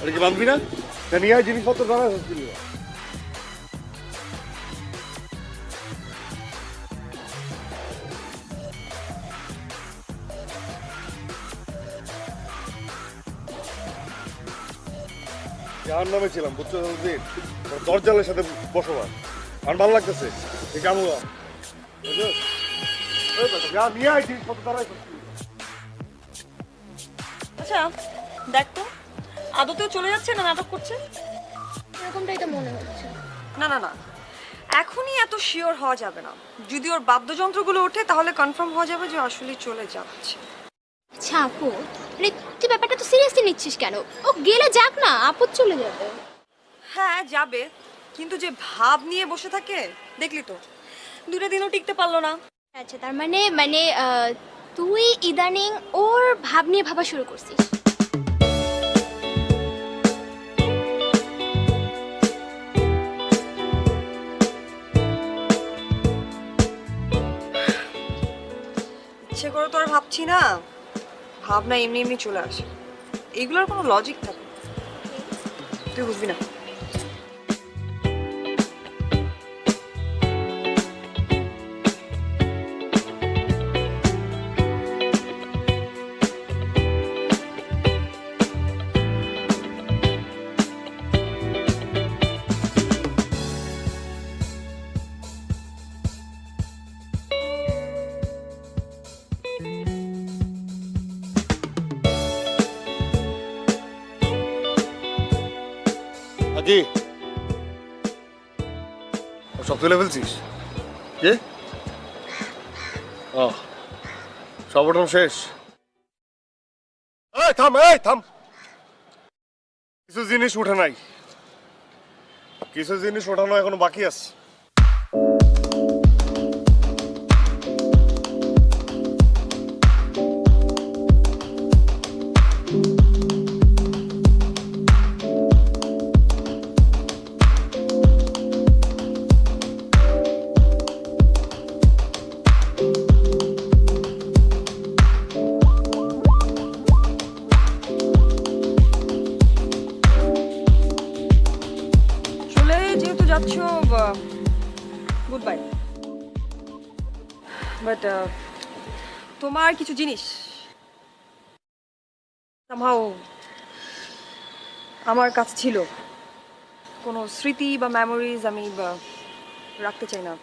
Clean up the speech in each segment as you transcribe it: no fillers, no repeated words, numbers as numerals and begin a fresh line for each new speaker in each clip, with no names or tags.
এটা কি বাঁধবি না? নিয়ে আয় জিনিসপত্র দাঁড়া হচ্ছিল। যার নামে ছিলাম বুঝছো, দরজালের সাথে বসবাস আমার ভালো লাগতেছে। এই কামুয়া নিয়ে আয় জিনিসপত্র দাঁড়াই।
আচ্ছা দেখ তো, আদতেও চলে যাচ্ছে না নাটক করছে?
এরকমটাই তো মনে হচ্ছে।
না না না, এখনই এত শিওর হওয়া যাবে না। যদি ওর বাদ্যযন্ত্রগুলো ওঠে তাহলে কনফার্ম হওয়া যাবে যে আসলে চলে যাচ্ছে।
আচ্ছা আপু, মানে তুই ব্যাপারটা তো সিরিয়াসলি নিচ্ছিস কেন? ও গেলে যাক না, আপদ চলে যাবে।
হ্যাঁ যাবে, কিন্তু যে ভাব নিয়ে বসে থাকে দেখলি তো, দুটো দিনও টিকতে পারলো না।
আচ্ছা তার মানে মানে তুই ইদানিং ওর ভাব নিয়ে ভাবা শুরু করছিস?
ইচ্ছে করে তো আর ভাবছি না, ভাবনা এমনি এমনি চলে আসে। এগুলোর কোনো লজিক থাকে না। তুই বুঝবি না।
আজি সব তুলে ফেলছিস? কে? ও সব ওঠানো শেষ? এই থাম, এই থাম। কিছু জিনিস উঠে নাই, কিছু জিনিস ওঠানো এখনো বাকি আছে।
চলে যেহেতু যাচ্ছ, গুড বাই। বাট তোমার কিছু জিনিস somehow আমার কাছে ছিল, কোনো স্মৃতি বা মেমোরিজ আমি রাখতে চাই না।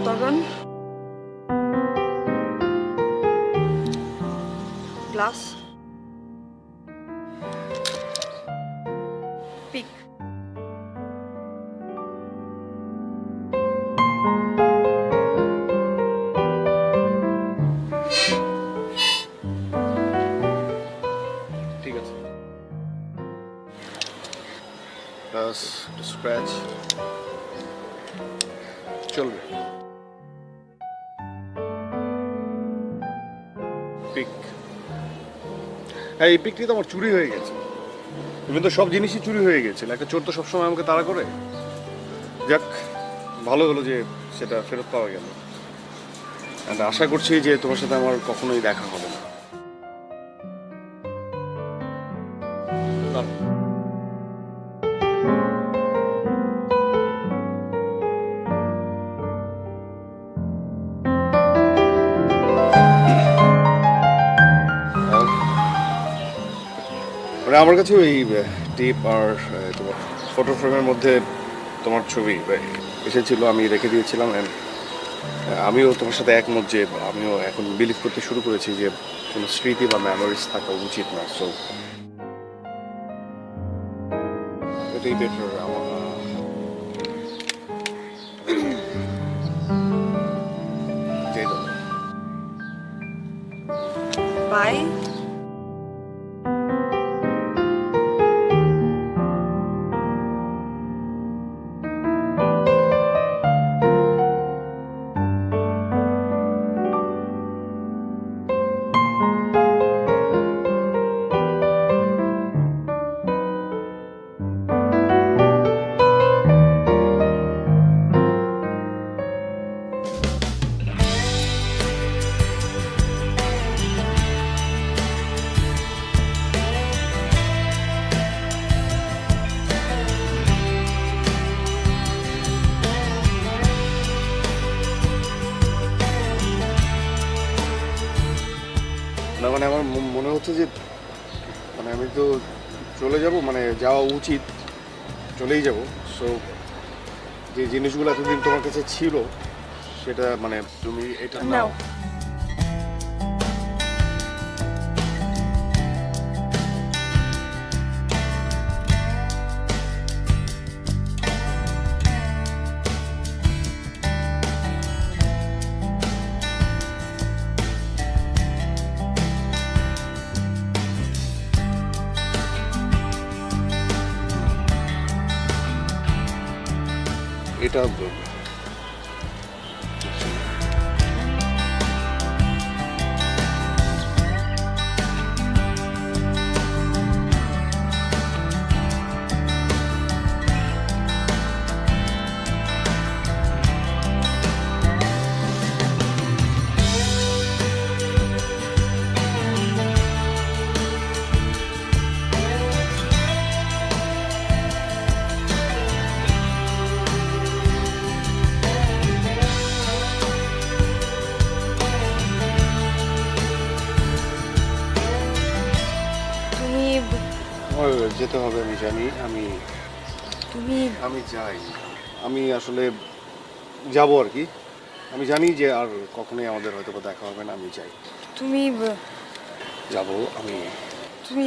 তখন গ্লাস, পিক,
ঠিক আছে। বাস স্ক্র্যাচ চলবে। পিক, হ্যাঁ এই পিকটি তো আমার চুরি হয়ে গেছে। তুমি তো সব জিনিসই চুরি হয়ে গেছিল, একটা চোর তো সবসময় আমাকে তাড়া করে। যাক ভালো হলো যে সেটা ফেরত পাওয়া গেল। And আশা করছি যে তোমার সাথে আমার কখনোই দেখা হবে না। মানে আমার কাছে ওই টিপ আর তোমার ফটো ফ্রেমের মধ্যে তোমার ছবি এসেছিল, আমি রেখে দিয়েছিলাম। আমিও তোমার সাথে একমত যে আমিও এখন বিলিভ করতে শুরু করেছি যে কোনো স্মৃতি বা মেমোরিজ থাকা উচিত না। সো এটাই বেটার আমার।
বাই।
মানে আমার মনে হচ্ছে যে মানে আমি তো চলে যাব, মানে যাওয়া উচিত, চলেই যাব। সো যে জিনিসগুলো এতদিন তোমার কাছে ছিল সেটা মানে তুমি এটা নাও।
নাও।
এটা
তুমি
আমার যেতে হবে, আমি জানি।
তুমি
আমি যাই, আমি আসলে যাব আর কি। আমি জানি যে আর কখনোই আমাদের হয়তো বা দেখা হবে না। আমি যাই,
তুমি
যাব আমি।
তুমি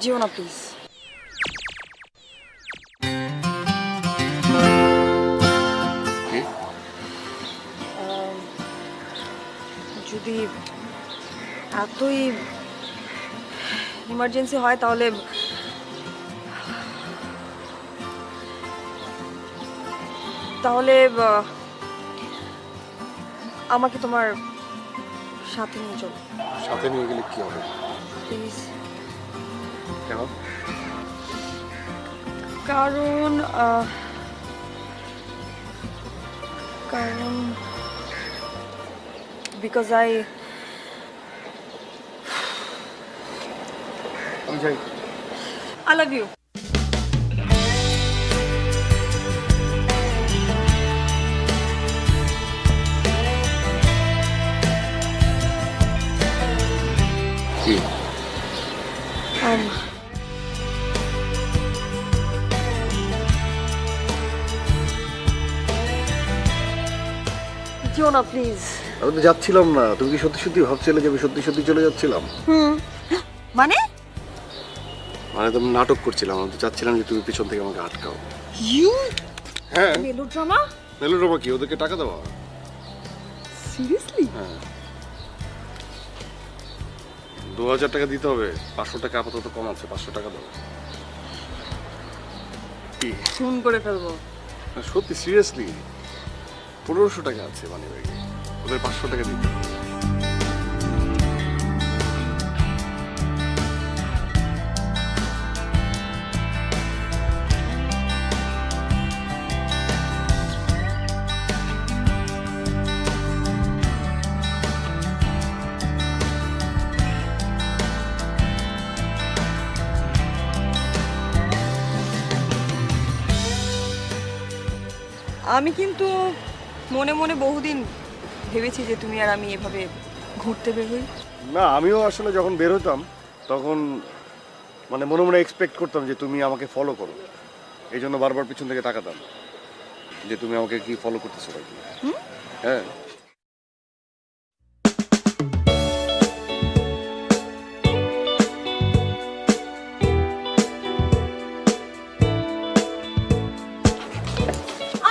যেও না প্লিজ।
কি?
যদি এতই ইমার্জেন্সি হয় তাহলে তাহলে আমাকে তোমার সাথে নিয়ে চলো
সাথে নিয়ে গেলে কি হবে?
প্লিজ।
কেন?
কারণ কারণ বিকজ
আমি যাই।
I love you.
কি?
যেও না প্লিজ।
আমি তো যাচ্ছিলাম না। তুমি কি সত্যি সত্যি ভাবছিলে যে আমি সত্যি সত্যি চলে যাচ্ছিলাম?
মানে
মানে তুমি নাটক করছিলাম। আমি তো চাচ্ছিলাম যে তুমি পিছন থেকে আমাকে আটকাও।
ইউ
হ্যাঁ,
মেলোড্রামা?
মেলোড্রামা কি? ওদেরকে টাকা দেওয়া?
সিরিয়াসলি?
হ্যাঁ, 2000 টাকা দিতে হবে। 500 টাকা আপাতত কম আছে, 500 টাকা দাও। কি?
খুন করে ফেলবো।
সত্যি সিরিয়াসলি 1500 টাকা আছে মানে ব্যাগে। ওদের 500 টাকা দিতে হবে।
আমি কিন্তু মনে মনে বহুদিন ভেবেছি যে তুমি আর আমি এভাবে ঘুরতে বের হই।
না, আমিও আসলে যখন বের হতাম তখন মানে মনে মনে এক্সপেক্ট করতাম যে তুমি আমাকে ফলো করো। এই জন্য বারবার পিছন থেকে তাকাতাম যে তুমি আমাকে কি ফলো করতেছো নাকি। হ্যাঁ,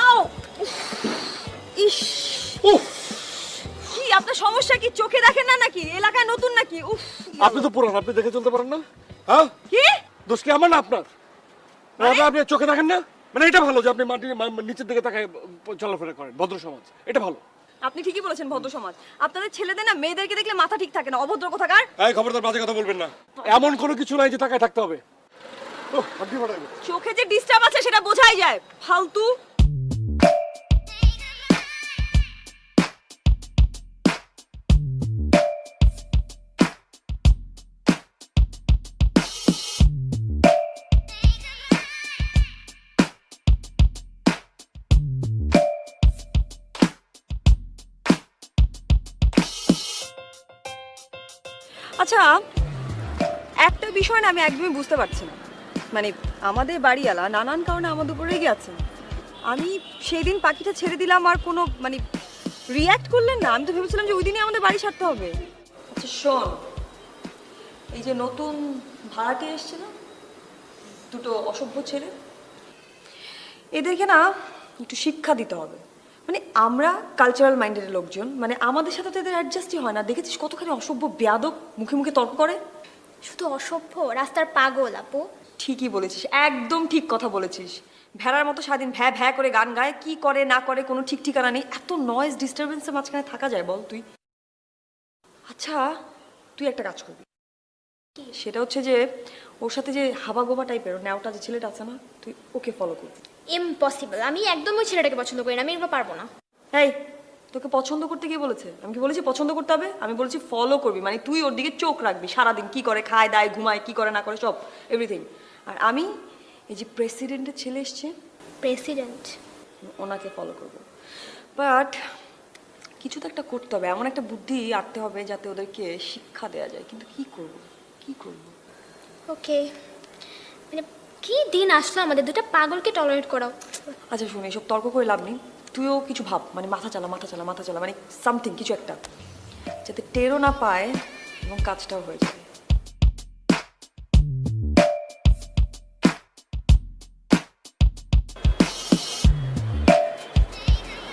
আও ইস কি আপনার সমস্যা কি? চোখে দেখেন না নাকি? এলাকায় নতুন নাকি? উফ
আপনি তো পুরান, আপনি দেখে চলতে পারেন না? হ্যাঁ,
কি
দোষ কি আমার না আপনার? আপনি চোখে দেখেন না? মানে এটা ভালো যে আপনি মাটির নিচের দিকে তাকায় চলাফেরা করেন, ভদ্র সমাজ, এটা ভালো।
আপনি ঠিকই বলেছেন, ভদ্র সমাজ। আপনাদের ছেলেদের না মেয়েদেরকে দেখলে মাথা ঠিক থাকে না, অভদ্র কোথাকার।
এই খবরদার বাজে কথা বলবেন না। এমন কোনো কিছু নাই যে তাকায় থাকতে হবে। ওহ, আপনি বাড়াবেন।
চোখে যে ডিস্টার্ব আছে সেটা বোঝাই যায়। ফালতু। আচ্ছা, একটা বিষয় না আমি একদমই বুঝতে পারছি না, মানে আমাদের বাড়িওয়ালা নানান কারণে আমাদের উপরে রেগে আছেন। আমি সেই দিন পাখিটা ছেড়ে দিলাম আর কোনো মানে রিয়্যাক্ট করলেন না। আমি তো ভেবেছিলাম যে ওই দিনই আমাদের বাড়ি ছাড়তে হবে। আচ্ছা শোন, এই যে নতুন ভাড়াটে এসছে না, দুটো অসভ্য ছেলে, এদেরকে না একটু শিক্ষা দিতে হবে। মানে আমরা কালচারাল মাইন্ডের লোকজন, মানে আমাদের সাথে তো এদের অ্যাডজাস্টই হয় না। দেখেছিস কতখানি অসভ্য বেয়াদব, মুখে মুখে তর্ক করে।
শুধু অসভ্য, রাস্তার পাগল আপু।
ঠিকই বলেছিস, একদম ঠিক কথা বলেছিস। ভেড়ার মতো সারাদিন ভ্যা ভ্যা করে গান গায়, কি করে না করে কোনো ঠিক ঠিকানা নেই। এত নয়েজ ডিস্টারবেন্সের মাঝখানে থাকা যায় বল তুই? আচ্ছা তুই একটা কাজ করবি, সেটা হচ্ছে যে ওর সাথে যে হাবা গোবা টাইপের ন্যাওটা যে ছেলেটা আছে না, তুই ওকে ফলো করবি।
ইম্পসিবল, আমি একদম ওই ছেলেটাকে পছন্দ করি না, আমি এগুলো পারবো না।
এই তোকে পছন্দ করতে গিয়ে বলেছে? আমি কি বলেছি পছন্দ করতে হবে? আমি বলেছি ফলো করবি, মানে তুই ওর দিকে চোখ রাখবি সারাদিন, কি করে, খায় দায় ঘুমায়, কি করে না করে, সব এভরিথিং। আর আমি এই যে প্রেসিডেন্টের ছেলে এসছে,
প্রেসিডেন্ট,
ওনাকে ফলো করবো। বাট কিছু তো একটা করতে হবে, এমন একটা বুদ্ধি আনতে হবে যাতে ওদেরকে শিক্ষা দেওয়া যায়। কিন্তু কি করব, কি করব?
ওকে, মানে কি দিন আসলো আমাদের, দুটো পাগলকে টলারেট করাও।
আচ্ছা শুনে, এসব তর্ক করে লাভ নেই। তুইও কিছু ভাব, মানে মাথা চালা মাথা চালা মাথা চালা, মানে সামথিং কিছু একটা, যাতে টেরও না পায় এবং কাজটাও হয়ে যায়।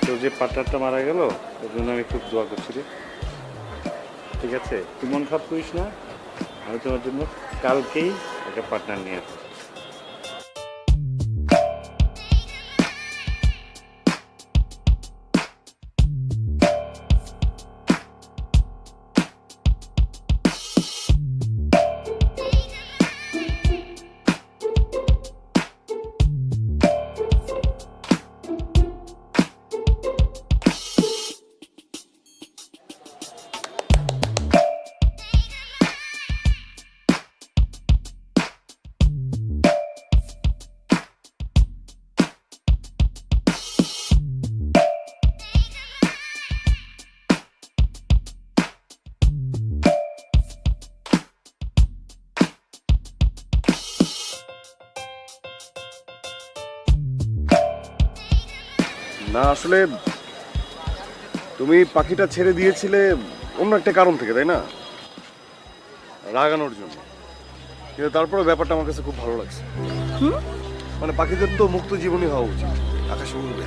তো যে পার্টনারটা মারা গেল ওর জন্য আমি খুব দোয়া করছি রে। ঠিক আছে, তুই মন খারাপ করিস না, আমি তোমার জন্য কালকেই একটা পার্টনার নিয়ে আসবো।
না আসলে তুমি পাখিটা ছেড়ে দিয়েছিলে অন্য একটা কারণ থেকে, তাই না? রাগানোর জন্য। কিন্তু তারপরে ব্যাপারটা আমার কাছে খুব ভালো লাগছে। মানে পাখিদের তো মুক্ত জীবনই হওয়া উচিত, আকাশে উড়বে।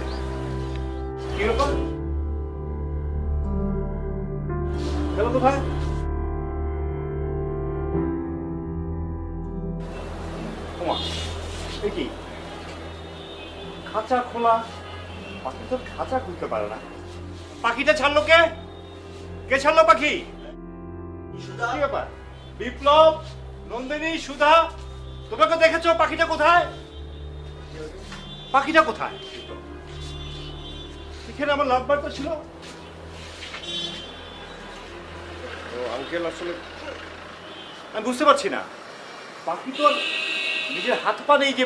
গেল কোথায়? কি খাঁচা খোলা, পাখি তো খাঁচা খুলতে পারে না। পাখিটা ছাড়লো কে? কে ছাড়লো পাখি? কি ব্যাপার? বিপ্লব, নন্দিনী, সুধা, তোমরা দেখেছো পাখিটা কোথায়? পাখিটা কোথায়? এখানে আমার লাভ বার্তা ছিল।
তো আঙ্কেল আসলে
আমি বুঝতে পারছি না, পাখি তো আর নিজের হাত পা নেই যে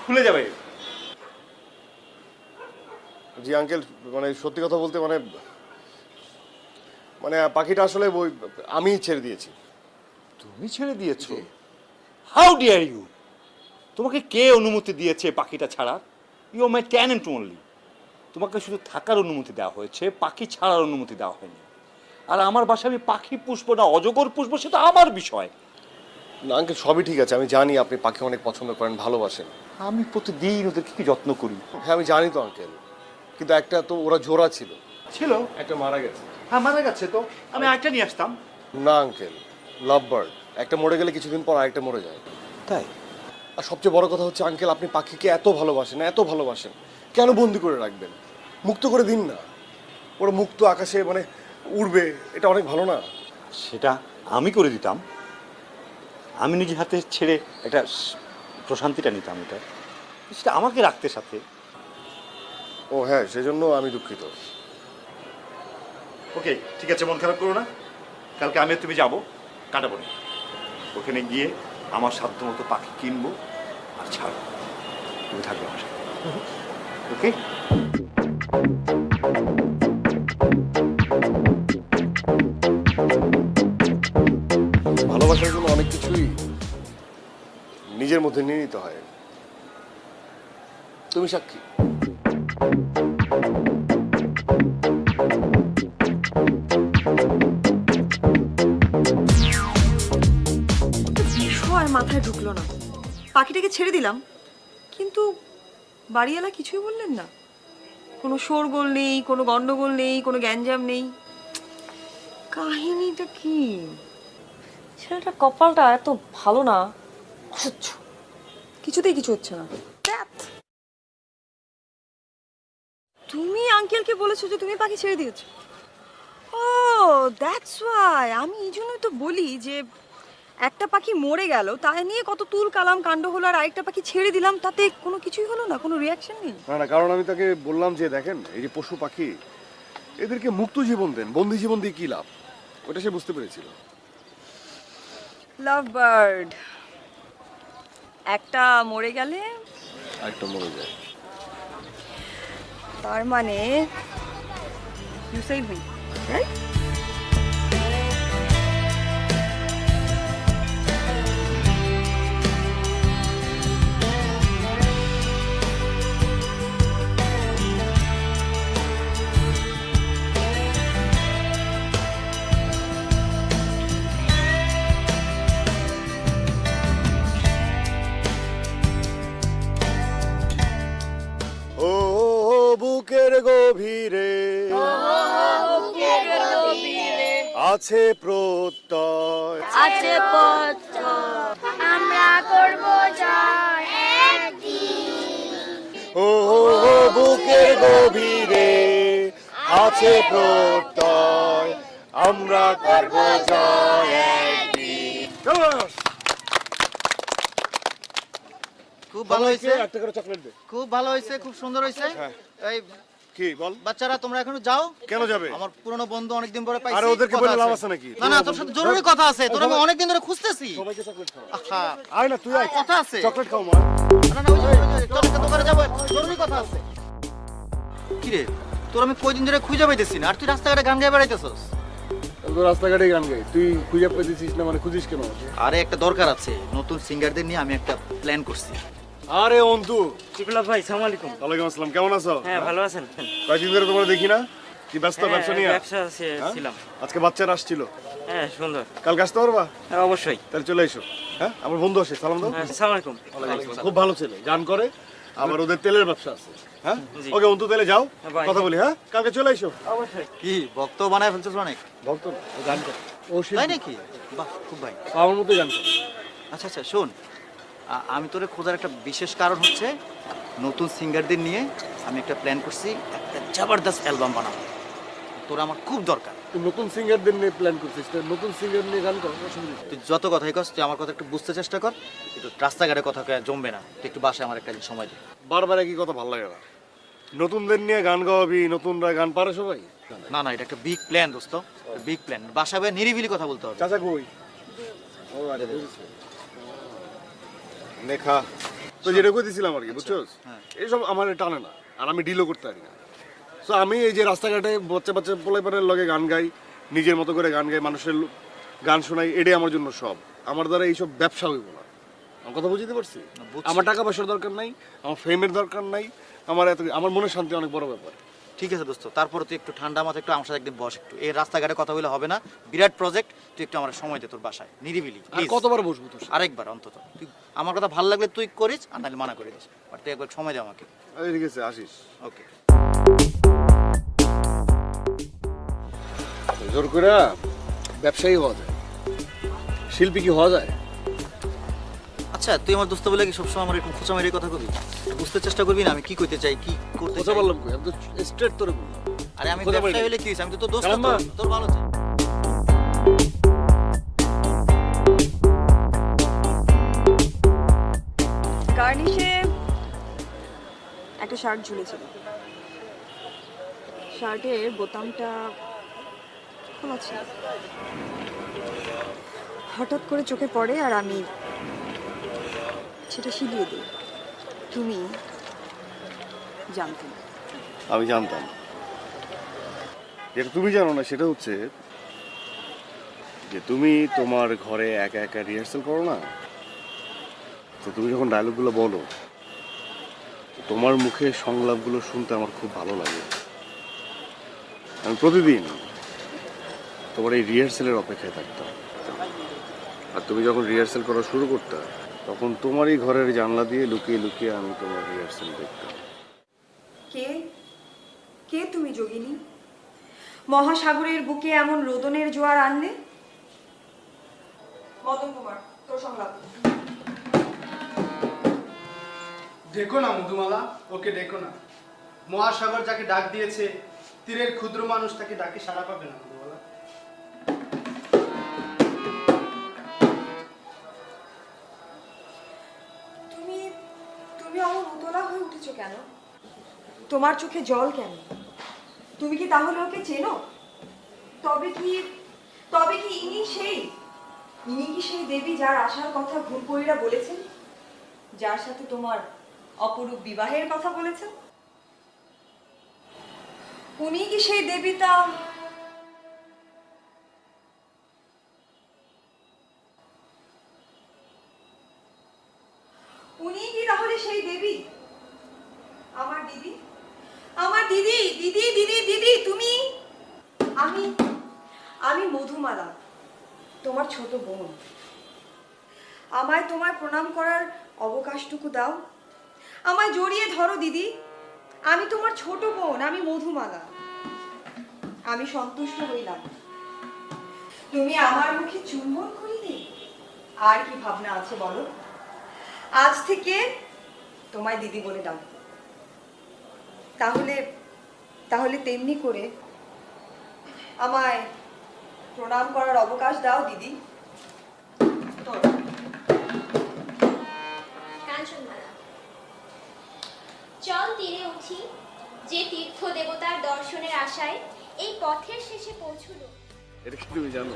খুলে যাবে।
জি আঙ্কেল, মানে সত্যি কথা বলতে মানে মানে পাখিটা আসলে ওই আমিই ছেড়ে দিয়েছি।
তুমি ছেড়ে দিয়েছো? How dare you! তোমাকে কে অনুমতি দিয়েছে পাখিটা ছাড়ার? You my talent only. তোমাকে শুধু থাকার অনুমতি দেওয়া হয়েছে, পাখি ছাড়ার অনুমতি দেওয়া হয়নি। আর আমার বাসায় আমি পাখি পুষবো না অজগর পুষবো সেটা আমার বিষয়।
না আঙ্কেল, সবই ঠিক আছে, আমি জানি আপনি পাখি অনেক পছন্দ করেন, ভালোবাসেন।
আমি প্রতিদিন ওদেরকে কি যত্ন করি।
হ্যাঁ আমি জানি তো আঙ্কেল, কিন্তু একটা তো ওরা জোড়া ছিল,
ছিল
একটা মারা গেছে।
হ্যাঁ মারা গেছে, তো আমি একটা নিয়ে আসতাম।
না আঙ্কেল, লাভ বার্ড একটা মরে গেলে কিছুদিন পর আরেকটা মরে যায়।
তাই?
আর সবচেয়ে বড় কথা হচ্ছে আঙ্কেল, আপনি পাখিকে এত ভালোবাসেন, এত ভালোবাসেন, কেন বন্দি করে রাখবেন? মুক্ত করে দিন না, ওরা মুক্ত আকাশে মানে উড়বে, এটা অনেক ভালো না?
সেটা আমি করে দিতাম, আমি নিজের হাতে ছেড়ে একটা প্রশান্তিটা নিতাম। এটা সেটা আমাকে রাখতে সাথে।
ও হ্যাঁ, সেজন্য আমি দুঃখিত।
ওকে ঠিক আছে, মন খারাপ করো না। কালকে আমি তুমি যাবো কাটাবো না, ওখানে গিয়ে আমার সাধ্য মতো পাখি কিনবো আর ছাড়বো। তুমি থাকবে আমার সাথে, ওকে?
নিজের মধ্যে নিয়ে নিতে হয়। তুমি সাক্ষী।
বিষয় মাথায় ঢুকলো না। পাখিটাকে ছেড়ে দিলাম, কিন্তু বাড়িওয়ালা কিছুই বললেন না। কোনো শোরগোল নেই, কোনো গন্ডগোল নেই, কোনো গ্যাঞ্জাম নেই। কাহিনীটা কি? ছেলেটার কপালটা এত ভালো না, অসহ্য। কিছুতেই কিছু হচ্ছে না। ধ্যাৎ। তুমি আঙ্কেলকে বলেছো যে তুমি পাখি ছেড়ে দিয়েছো? ও দ্যাটস ওয়াই। আমি এই জন্যই তো বলি যে একটা পাখি মরে গেল, তাই নিয়ে কত তুল কালাম কাণ্ড হলো, আর আরেকটা পাখি ছেড়ে দিলাম, তাতে কোনো কিছুই হলো না, কোনো রিয়াকশন নেই।
না না, কারণ আমি তাকে বললাম যে দেখেন এই যে পশু পাখি, এদেরকে মুক্ত জীবন দেন, বন্দি জীবন দিয়ে কি লাভ, ওটা সে বুঝতে পেরেছিল।
লাভ বার্ড একটা মরে গেলে
আরেকটা মরে যায়।
তার মানে ইউ সেভ মি, রাইট?
ও বুকের গভীরে আছে প্রত্যয়,
আছে পথ আমরা করব জয় একদিন।
ও বুকের গভীরে আছে প্রত্যয়, আমরা করব জয় একদিন।
খুব ভালো হয়েছে,
একটা করে চকলেট দে।
খুব ভালো হয়েছে, খুব সুন্দর হয়েছে।
হ্যাঁ।
এই
কি বল?
বাচ্চারা তোমরা এখনো যাও।
কেন যাবে?
আমার পুরনো বন্ধু অনেকদিন পরে পাইছি।
আরে ওদেরকে
কথা
বলে লাভ
আছে।
আছে নাকি?
না না, তোর সাথে জরুরি কথা আছে, তোর আমি অনেকদিন ধরে খুঁজতেছি।
সবাইকে চকলেট খাও।
আহা,
আয় না তুই আয়,
কথা আছে।
চকলেট খাও মা।
না না, ওই যে, চল একটা দোকানে যাবো, জরুরি কথা আছে। কি রে, তোর আমি কয়দিন ধরে খুঁজে পাইতেছি না, আর তুই রাস্তাঘাটে গান গায়ে বেড়াইতেছস।
তো রাস্তাঘাটে গান গাই, তুই খুঁজে পেয়েছিস না মানে খুঁজিস কেন?
আরে একটা দরকার আছে, নতুন সিঙ্গারদের নিয়ে আমি একটা প্ল্যান করছি।
আরে অন্তু,
বিপ্লব ভাই, সালাম আলাইকুম।
ওয়ালাইকুম আসসালাম, কেমন আছো?
হ্যাঁ, ভালো আছেন?
কয়েকদিন ধরে তোমার দেখি না, কি ব্যস্ত
হ্যাঁ,
ব্যবসা নিয়ে?
ব্যবসা
হ্যাঁ?
ছিলাম।
আজকে বাচ্চারা আসছিল,
হ্যাঁ, সুন্দর।
কালকে আসতে পারবা?
হ্যাঁ, অবশ্যই।
তাহলে চলে এসো। হ্যাঁ, আমার বন্ধু আসে, সালাম দাও।
হ্যাঁ, সালাম আলাইকুম।
খুব ভালো ছেলে, গান করে, আবার ওদের তেলের ব্যবসা আছে। হ্যাঁ,
জি।
ওকে অন্তু, তাহলে যাও,
হ্যাঁ, bye.
কথা বলি। হ্যাঁ, কালকে চলে এসো।
অবশ্যই।
কি বক্ত বানায় ফেলছিস অনেক,
ভক্ত না, ও গান করে, ও
তাই নাকি? বাহ, খুব ভাই।
আমার মতোই গান করে।
আচ্ছা আচ্ছা, শোন, আমি তোরে খোঁজার একটা বিশেষ কারণ হচ্ছে নতুন সিঙ্গারদের নিয়ে আমি একটা প্ল্যান করছি, একটা জবরদস্ত অ্যালবাম বানাবো। তোর আমার খুব দরকার।
তুই নতুন সিঙ্গারদের নিয়ে প্ল্যান করছিস, তো নতুন সিঙ্গার নিয়ে গান কর, অসুবিধা নেই।
তুই যত কথাই কস, তুই আমার কথা একটু বুঝতে চেষ্টা কর। একটু রাস্তাঘাটে কথা কয়ে জমবে না, তুই একটু বাসায় আমার একটা সময় দে।
বারবার একই কথা ভালো লাগে না। নতুনদের নিয়ে গান গাওয়াবি, নতুনরা গান পারে সবাই।
না না, এটা একটা বিগ প্ল্যান দোস্ত, বিগ প্ল্যান। বাসায় বয়ে নিরিবিলি কথা বলতে হবে।
চাচা কই? লেখা তো যেটা কইতেছিলাম আর কি, বুঝছস?
হ্যাঁ।
এইসব আমার টানে না, আর আমি ডিলও করতে পারি না। সো আমি এই যে রাস্তাঘাটে বাচ্চা বাচ্চা পোলাপানের লগে গান গাই, নিজের মতো করে গান গাই, মানুষের গান শোনাই, এটাই আমার জন্য সব। আমার দ্বারা এইসব ব্যবসা হইব না। আমার কথা বুঝতে পারছি?
বুঝছি।
আমার টাকা পয়সার দরকার নাই, আমার ফেমের দরকার নাই, আমার মনের শান্তি অনেক বড় ব্যাপার।
ঠিক আছে দোস্ত, তারপরে তুই একটু ঠান্ডা মাথায় একটু আমার সাথে একদিন বস। একটু এই রাস্তাঘাটে কথা বলে হবে না, বিরাট প্রজেক্ট। তুই একটু আমার সময় দে, তোর বাসায় নিরিবিলি
আর
please।
কতবার বসবো তোর সাথে?
আরেকবার অন্তত। তুই আমার কথা ভালো লাগলে তুই করিস, আর নাহলে মানা করে দিস। আর তুই একবার সময় দে আমাকে।
এই ঠিক আছে, আসিস।
ওকে।
জোর করে ব্যবসায়ী হওয়া যায়, শিল্পী কি হওয়া যায়?
আচ্ছা, তুই আমার দোস্ত বলে কি সবসময় আমার এরকম খোঁচা মেরে কথা কবি? বুঝতে চেষ্টা করবি না আমি কি করতে চাই, কি করতে
কথা
চাই।
বললাম কই, আমি তো স্ট্রেট তোরে বললাম।
আরে আমি
খোঁচা
ব্যবসায়ী
মেরে-
হলে কি হইছে? আমি তো তোর দোস্ত,
কালাম্মা।
তোর ভালো চাই।
গার্নিশে একটা শার্ট ঝুলেছিল, শার্টের বোতামটা খোলা ছিল। হঠাৎ করে চোখে পড়ে, আর আমি সেটা শিখিয়ে দিই। তুমি জানতে না।
আমি জানতাম। যেটা তুমি জানো না সেটা হচ্ছে যে তুমি তোমার ঘরে একা একা রিহার্সাল করো না, তো তুমি যখন ডায়লগগুলো বলো, তোমার মুখে সংলাপগুলো শুনতে আমার খুব ভালো লাগে। আমি প্রতিদিন তোমার এই রিহার্সেলের অপেক্ষায় থাকতাম। আর তুমি যখন রিহার্সেল করা শুরু করতে, তখন তোমারই ঘরের জানলা দিয়ে লুকিয়ে লুকিয়ে আমি তোমার রিহার্সেল দেখতাম।
কে কে তুমি যোগিনী? মহাসাগরের বুকে এমন রোদনের জোয়ার আনলে। মদন কুমার, তোর সংলাপ।
দেখো না মধুমালা, ওকে দেখো না। মহাসাগর যাকে ডাক দিয়েছে, তীরের ক্ষুদ্র মানুষ তাকে ডাকে সাড়া পাবে না মধুমালা।
তুমি তুমি অমন উতলা হয়ে উঠেছো কেন? তোমার চোখে জল কেন? তুমি কি তাহলে ওকে চেনো? তবে কি ইনি কি সেই দেবী যার আসার কথা ঘুরপড়িরা বলেছেন, যার সাথে তোমার অপরূপ বিবাহের কথা বলেছেন? উনি কি সেই দেবীটা? উনি কি তাহলে সেই দেবী? আমার দিদি, আমার দিদি দিদি দিদি দিদি তুমি। আমি মধুমালা, তোমার ছোট বোন। আমায় তোমায় প্রণাম করার অবকাশটুকু দাও। আমায় জড়িয়ে ধরো দিদি। আমি তোমার ছোট বোন, আমি মধুমালা। আমি সন্তুষ্ট হইলাম। তুমি আমার মুখে চুম্বন করিলে আর কি ভাবনা আছে বলো? আজ থেকে তোমায় দিদি বলে দাও। তাহলে তেমনি করে আমায় প্রণাম করার অবকাশ দাও দিদি।
কাঞ্চনমালা। চল তীরে উঠি, যে তীর্থ দেবতার দর্শনের আশায় এই পথের শেষে পৌঁছলো।
এটা কি তুমি জানো?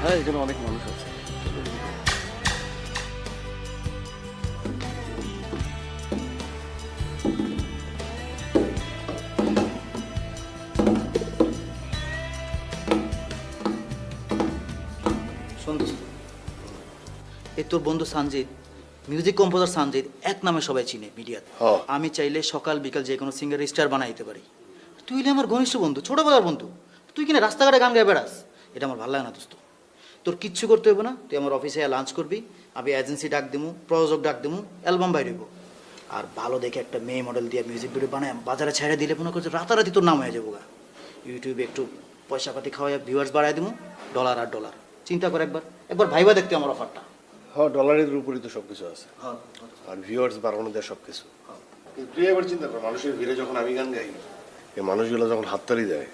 হ্যাঁ, এখানে অনেক মানুষ আছে।
শোন দোস্ত, এই তোর বন্ধু সানজিদ, মিউজিক কম্পোজার সানজিদ, এক নামে সবাই চিনে মিডিয়াতে।
হ্যাঁ।
আমি চাইলে সকাল বিকাল যে কোনো সিঙ্গার স্টার বানাই দিতে পারি। তুই হলে আমার ঘনিষ্ঠ বন্ধু, ছোটবেলার বন্ধু। তুই কিনা রাস্তাঘাটে গান গায়ে বেড়াস, এটা আমার ভালো লাগে না দোস্ত। তোর কিচ্ছু করতে হবে না, তুই আমার অফিসে লাঞ্চ করবি, আমি এজেন্সি ডাক দেবো, প্রযোজক ডাক দেবো, অ্যালবাম বাইরেব। আর ভালো দেখে একটা মেয়ে মডেল দিয়ে মিউজিক ভিডিও বানায় বাজারে ছেড়ে দিলে মনে করছে রাতারাতি তোর নাম হয়ে যাবো গা। ইউটিউবে একটু পয়সা পাতি খাওয়াই ভিউয়ার্স বাড়াই দেবো, ডলার আর ডলার। চিন্তা কর একবার ভাইবা দেখতে আমার অফারটা।
হ্যাঁ, ডলারের উপরই তো সবকিছু আছে। আর ভিউয়ার্স বাড়ানো দেয় সবকিছু। কিন্তু তুই এবার চিন্তা কর, মানুষের ভিড়ে যখন আমি গান গাই, এই মানুষগুলো যখন হাততালি দেয়,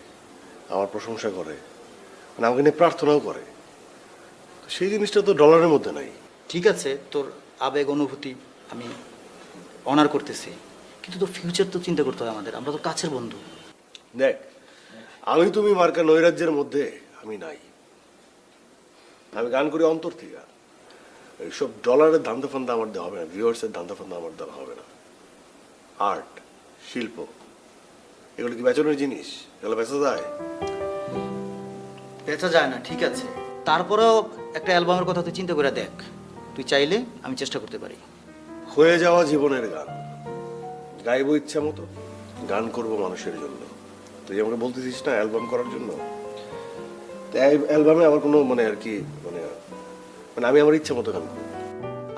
আমার প্রশংসা করে, মানে আমাকে নিয়ে প্রার্থনাও করে, তো সেই জিনিসটা তো ডলারের মধ্যে নাই।
ঠিক আছে, তোর আবেগ অনুভূতি আমি অনার করতেছি, কিন্তু তোর ফিউচার তো চিন্তা করতে হয় আমাদের। আমরা তো কাছের বন্ধু।
দেখ, আমি তুমি মার্কা নৈরাজ্যের মধ্যে আমি নাই। আমি গান করি অন্তর থেকে। এইসব ডলারের ধান্দা ফান্দা আমার দেওয়া হবে না, ভিউয়ার্সের ধান্দা ফান্দা আমার দেওয়া হবে না। আর্ট, শিল্প, এগুলো কি বেচনের জিনিস? এগুলো বেচা যায়?
বেচা যায় না, ঠিক আছে। তারপরেও একটা অ্যালবামের কথা তুই চিন্তা করে দেখ। তুই চাইলে আমি চেষ্টা করতে পারি।
হয়ে যাওয়া জীবনের গান গাইবো ইচ্ছা মতো, গান করব মানুষের জন্য। তুই আমাকে বলতেছিস না অ্যালবাম করার জন্য, অ্যালবামে আমার কোনো মানে আর কি মানে মানে আমি আমার ইচ্ছা মতো গান করবো।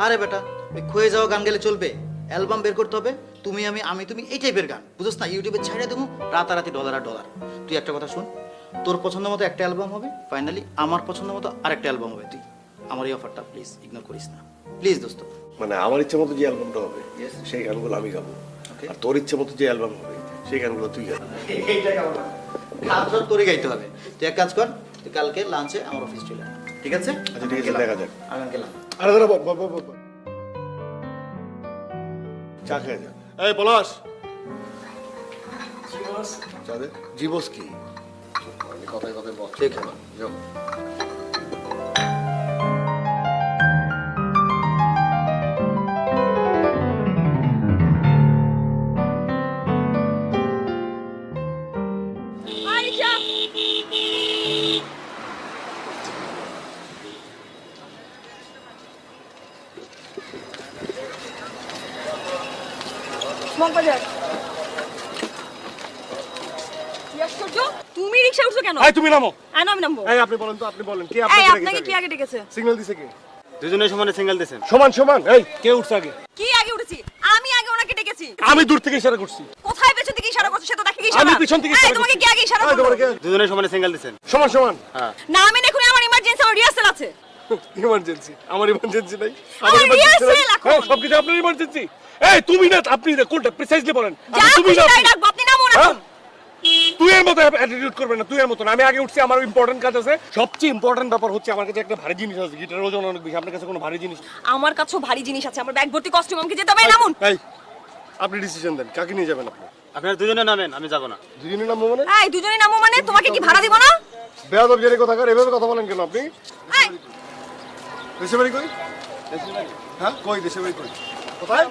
আরে বেটা, ওই ক্ষয়ে যাওয়া গান গেলে চলবে? অ্যালবাম বের করতে হবে, তুমি আমি তুমি এই টাইপের গান, বুঝছ না? ইউটিউবে ছেড়ে দেবো, রাতারাতি ডলার আর ডলার। তুই একটা কথা শুন, তোর পছন্দ মতো একটা অ্যালবাম হবে, ফাইনালি আমার পছন্দ মতো আরেকটা অ্যালবাম হবে। তুই আমার এই অফারটা প্লিজ ইগনোর করিস না, প্লিজ দোস্ত।
মানে আমার ইচ্ছা মতো যে অ্যালবামটা হবে সেই গানগুলো আমি গাবো, আর তোর ইচ্ছা মতো যে অ্যালবাম হবে সেই গানগুলো তুই গাবি।
এইটাই কেমন কাজ তোরই গাইতে হবে। তুই এক কাজ কর, তুই কালকে লাঞ্চে আমার অফিস চলে আয়, ঠিক আছে?
আচ্ছা ঠিক আছে, দেখা যাক।
আমি গেলাম।
আরে দাঁড়া, চা খেয়ে যা। এই পলাশ, চা দে। জীবস কি কথায় কথায় বল,
ঠিক আছে।
যাও।
মগবাজার। কি আশ্চর্য? তুমি রিকশা উঠছো কেন?
এই তুমি নামো।
আমি নামবো।
এই আপনি বলেন তো, আপনি বলেন কে
এই
আপনাকে
আপনাকে কি আগে ডেকেছে?
সিগন্যাল দিছে কে?
দুজনের সমানে সিঙ্গেল দিয়েছেন।
সমান সমান। এই কে উঠছে আগে?
কি আগে উঠেছি? আমি আগে ওনাকে ডেকেছি।
আমি দূর থেকে ইশারা করছি।
কোথায় পেছন থেকে ইশারা করছো? সে তো দেখে কি ইশারা।
আমি পিছন থেকে ইশারা
এই তোমাকে
করছি।
কি আগে ইশারা
এই
করলো?
তোমার কে?
দুজনের সমানে সিঙ্গেল দিয়েছেন।
সমান সমান।
হ্যাঁ।
না আমি দেখুন আমার ইমার্জেন্সি, আমার রিহার্সাল আছে।
ইমার্জেন্সি? আমার ইমার্জেন্সি নাই।
আমার
emergency নাই।
rehearsal এখন।
হ্যাঁ, সবকিছু আপনার ইমার্জেন্সি। এই তুমি না আপনি না, কোনটা প্রিসাইজলি বলেন।
যা
তুমি
খুশি
না
তাই
আপনি।
ডাকবো, আপনি নামুন
হ্যাঁ?
এখন।
তুই এর মতো অ্যাটিটিউড করবেন না, তুই এর মতো না। আমি আগে উঠছি, আমার ইম্পর্টেন্ট কাজ আছে। সবচেয়ে ইম্পর্টেন্ট ব্যাপার হচ্ছে আমার কাছে একটা ভারী জিনিস আছে। গিটারের ওজন অনেক বেশি। আপনার কাছে কোনো ভারী জিনিস?
আমার কাছেও ভারী জিনিস আছে, আমার ব্যাগ ভর্তি কস্টিউম, আমাকে যেতে হবে। নামুন।
এই আপনি ডিসিশন দেন, কাকে নিয়ে যাবেন আপনি?
আপনারা দুজনে নামেন, আমি যাব না।
দুজনের নাম মানে?
এই দুজনেই নামো মানে? তোমাকে কি ভাড়া দিব না?
বেয়াদব জেনে কথা কার, এভাবে কথা বলেন কেন আপনি?
এই
দেশে বাড়ি কই? হ্যাঁ কই দেশে বাড়ি কই? কোথায়?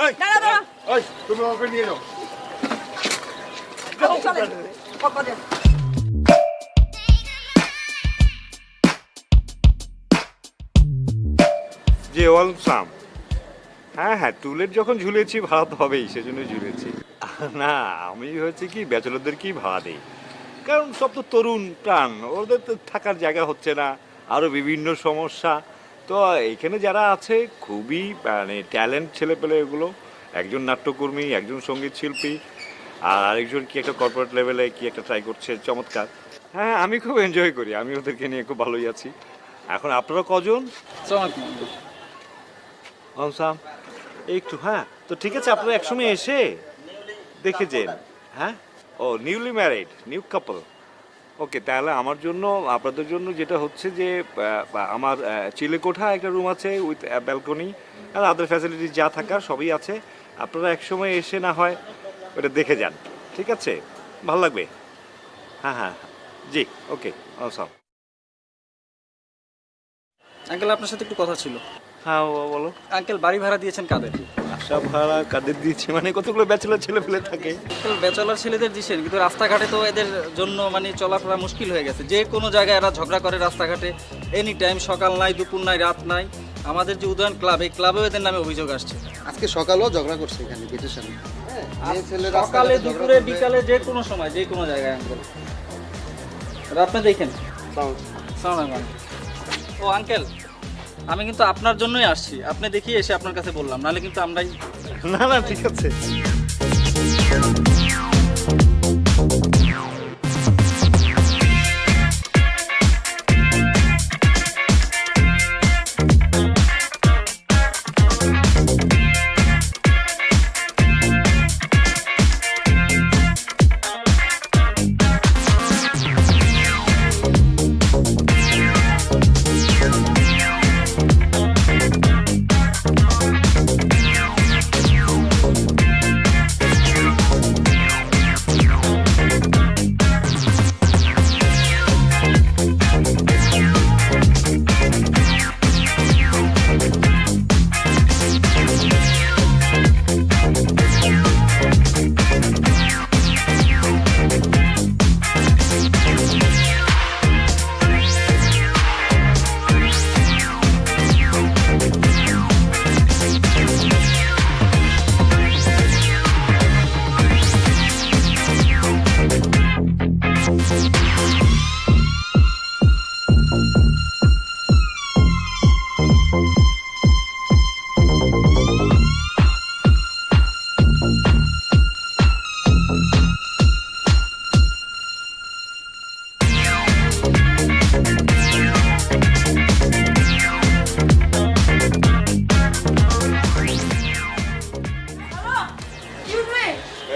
এই
দাঁড়া দাঁড়া।
এই তুমি আমাকে নিয়ে যাও।
চলেন। মগবাজার।
যে ওয়েলকাম। হ্যাঁ হ্যাঁ, টুলেট যখন ঝুলেছি ভাড়া তো হবেই, সেজন্য ঝুলেছি। না, আমি হচ্ছে কি ব্যাচেলরদেরকেই ভাড়া দিই, কারণ সব তো তরুণ প্রাণ, ওদের তো থাকার জায়গা হচ্ছে না, আরও বিভিন্ন সমস্যা। তো এখানে যারা আছে খুবই মানে ট্যালেন্ট ছেলেপেলে এগুলো। একজন নাট্যকর্মী, একজন সঙ্গীত শিল্পী, আর আরেকজন কি একটা কর্পোরেট লেভেলে কি একটা ট্রাই করছে, চমৎকার। হ্যাঁ, আমি খুব এনজয় করি, আমি ওদেরকে নিয়ে খুব ভালোই আছি। এখন আপনারা কজন? সাম একটু, হ্যাঁ তো ঠিক আছে, আপনারা একসময় এসে দেখে যেন। হ্যাঁ, ও নিউলি ম্যারিড, নিউ কাপল। ওকে, তাহলে আমার জন্য, আপনাদের জন্য যেটা হচ্ছে যে আমার চিলেকোঠা একটা রুম আছে উইথ ব্যালকনি, আর আদার ফ্যাসিলিটি যা থাকার সবই আছে। আপনারা একসময় এসে না হয় ওটা দেখে যান, ঠিক আছে? ভালো লাগবে। হ্যাঁ হ্যাঁ জি, ওকে, সাম।
আঙ্কেল আপনার সাথে একটু কথা ছিল।
হ্যাঁ বলো।
আঙ্কেল বাড়ি ভাড়া দিয়েছেন কাদের?
বাসা ভাড়া কাদের দিচ্ছি মানে কতগুলো ব্যাচেলার ছেলে ফেলে থাকে।
আঙ্কেল ব্যাচেলার ছেলেদের দিচ্ছেন, কিন্তু রাস্তাঘাটে তো এদের জন্য মানে চলাফেরা মুশকিল হয়ে গেছে। যে কোনো জায়গায় এরা ঝগড়া করে রাস্তাঘাটে, এনি টাইম, সকাল নাই, দুপুর নাই, রাত নাই। আমাদের যে উদয়ন ক্লাব, এই ক্লাবেও এদের নামে অভিযোগ আসছে।
আজকে সকালেও ঝগড়া করছে এখানে গেটের সামনে।
সকালে, দুপুরে, বিকালে, যে কোনো সময়, যে কোনো জায়গায় আঙ্কেল। আপনি দেখেন। ও আঙ্কেল, আমি কিন্তু আপনার জন্যই আসছি। আপনি দেখিয়ে এসে আপনার কাছে বললাম, নাহলে কিন্তু আমরাই।
না না, ঠিক আছে।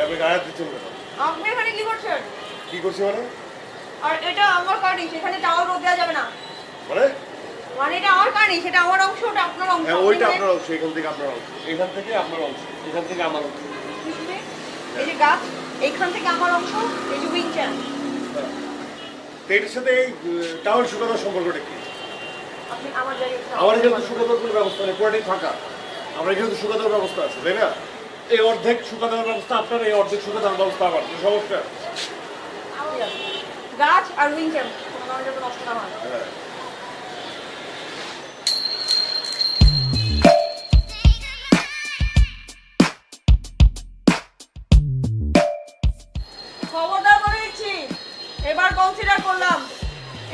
আপনি গায়ে হাত দিচ্ছেন কেন?
আপনি এখানে কি করছেন?
কি করছি মানে?
আর এটা আমার কারণে, সেখানে টাওয়াল রোদ দেওয়া যাবে না।
মানে
মানে এটা আমার কারণে, সেটা আমার অংশ, ওটা আপনার অংশ।
হ্যাঁ, ওইটা আপনার অংশ, এখান থেকে আপনার অংশ, এখান থেকে আপনার অংশ, এখান থেকে আমার অংশ।
এই যে গাছ, এইখান থেকে আমার অংশ, এই যে উইং চ্যান।
তো এটার সাথে এই টাওয়াল শুকানোর সম্পর্কটা কি?
আপনি আমার জায়গায়
আমার এখানে তো শুকানোর কোনো ব্যবস্থা নেই, পুরোটাই ফাঁকা। আমার এখানে তো শুকানোর ব্যবস্থা আছে, তাই না? এই অর্ধেক শুকানোর ব্যবস্থা আপনার, এই অর্ধেক শুকানোর ব্যবস্থা আমার। কোনো সমস্যা?
গাছ আর উইং চ্যান কোনো কারণে যাতে নষ্ট না হয়।
হ্যাঁ।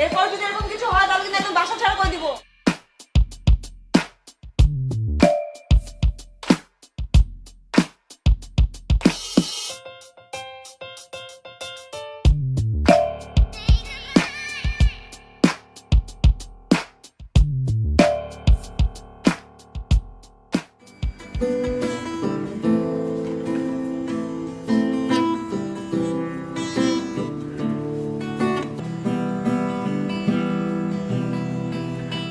এরপর যদি এরকম কিছু হয় তাহলে কিন্তু একদম বাসা ছাড়া করে দিব।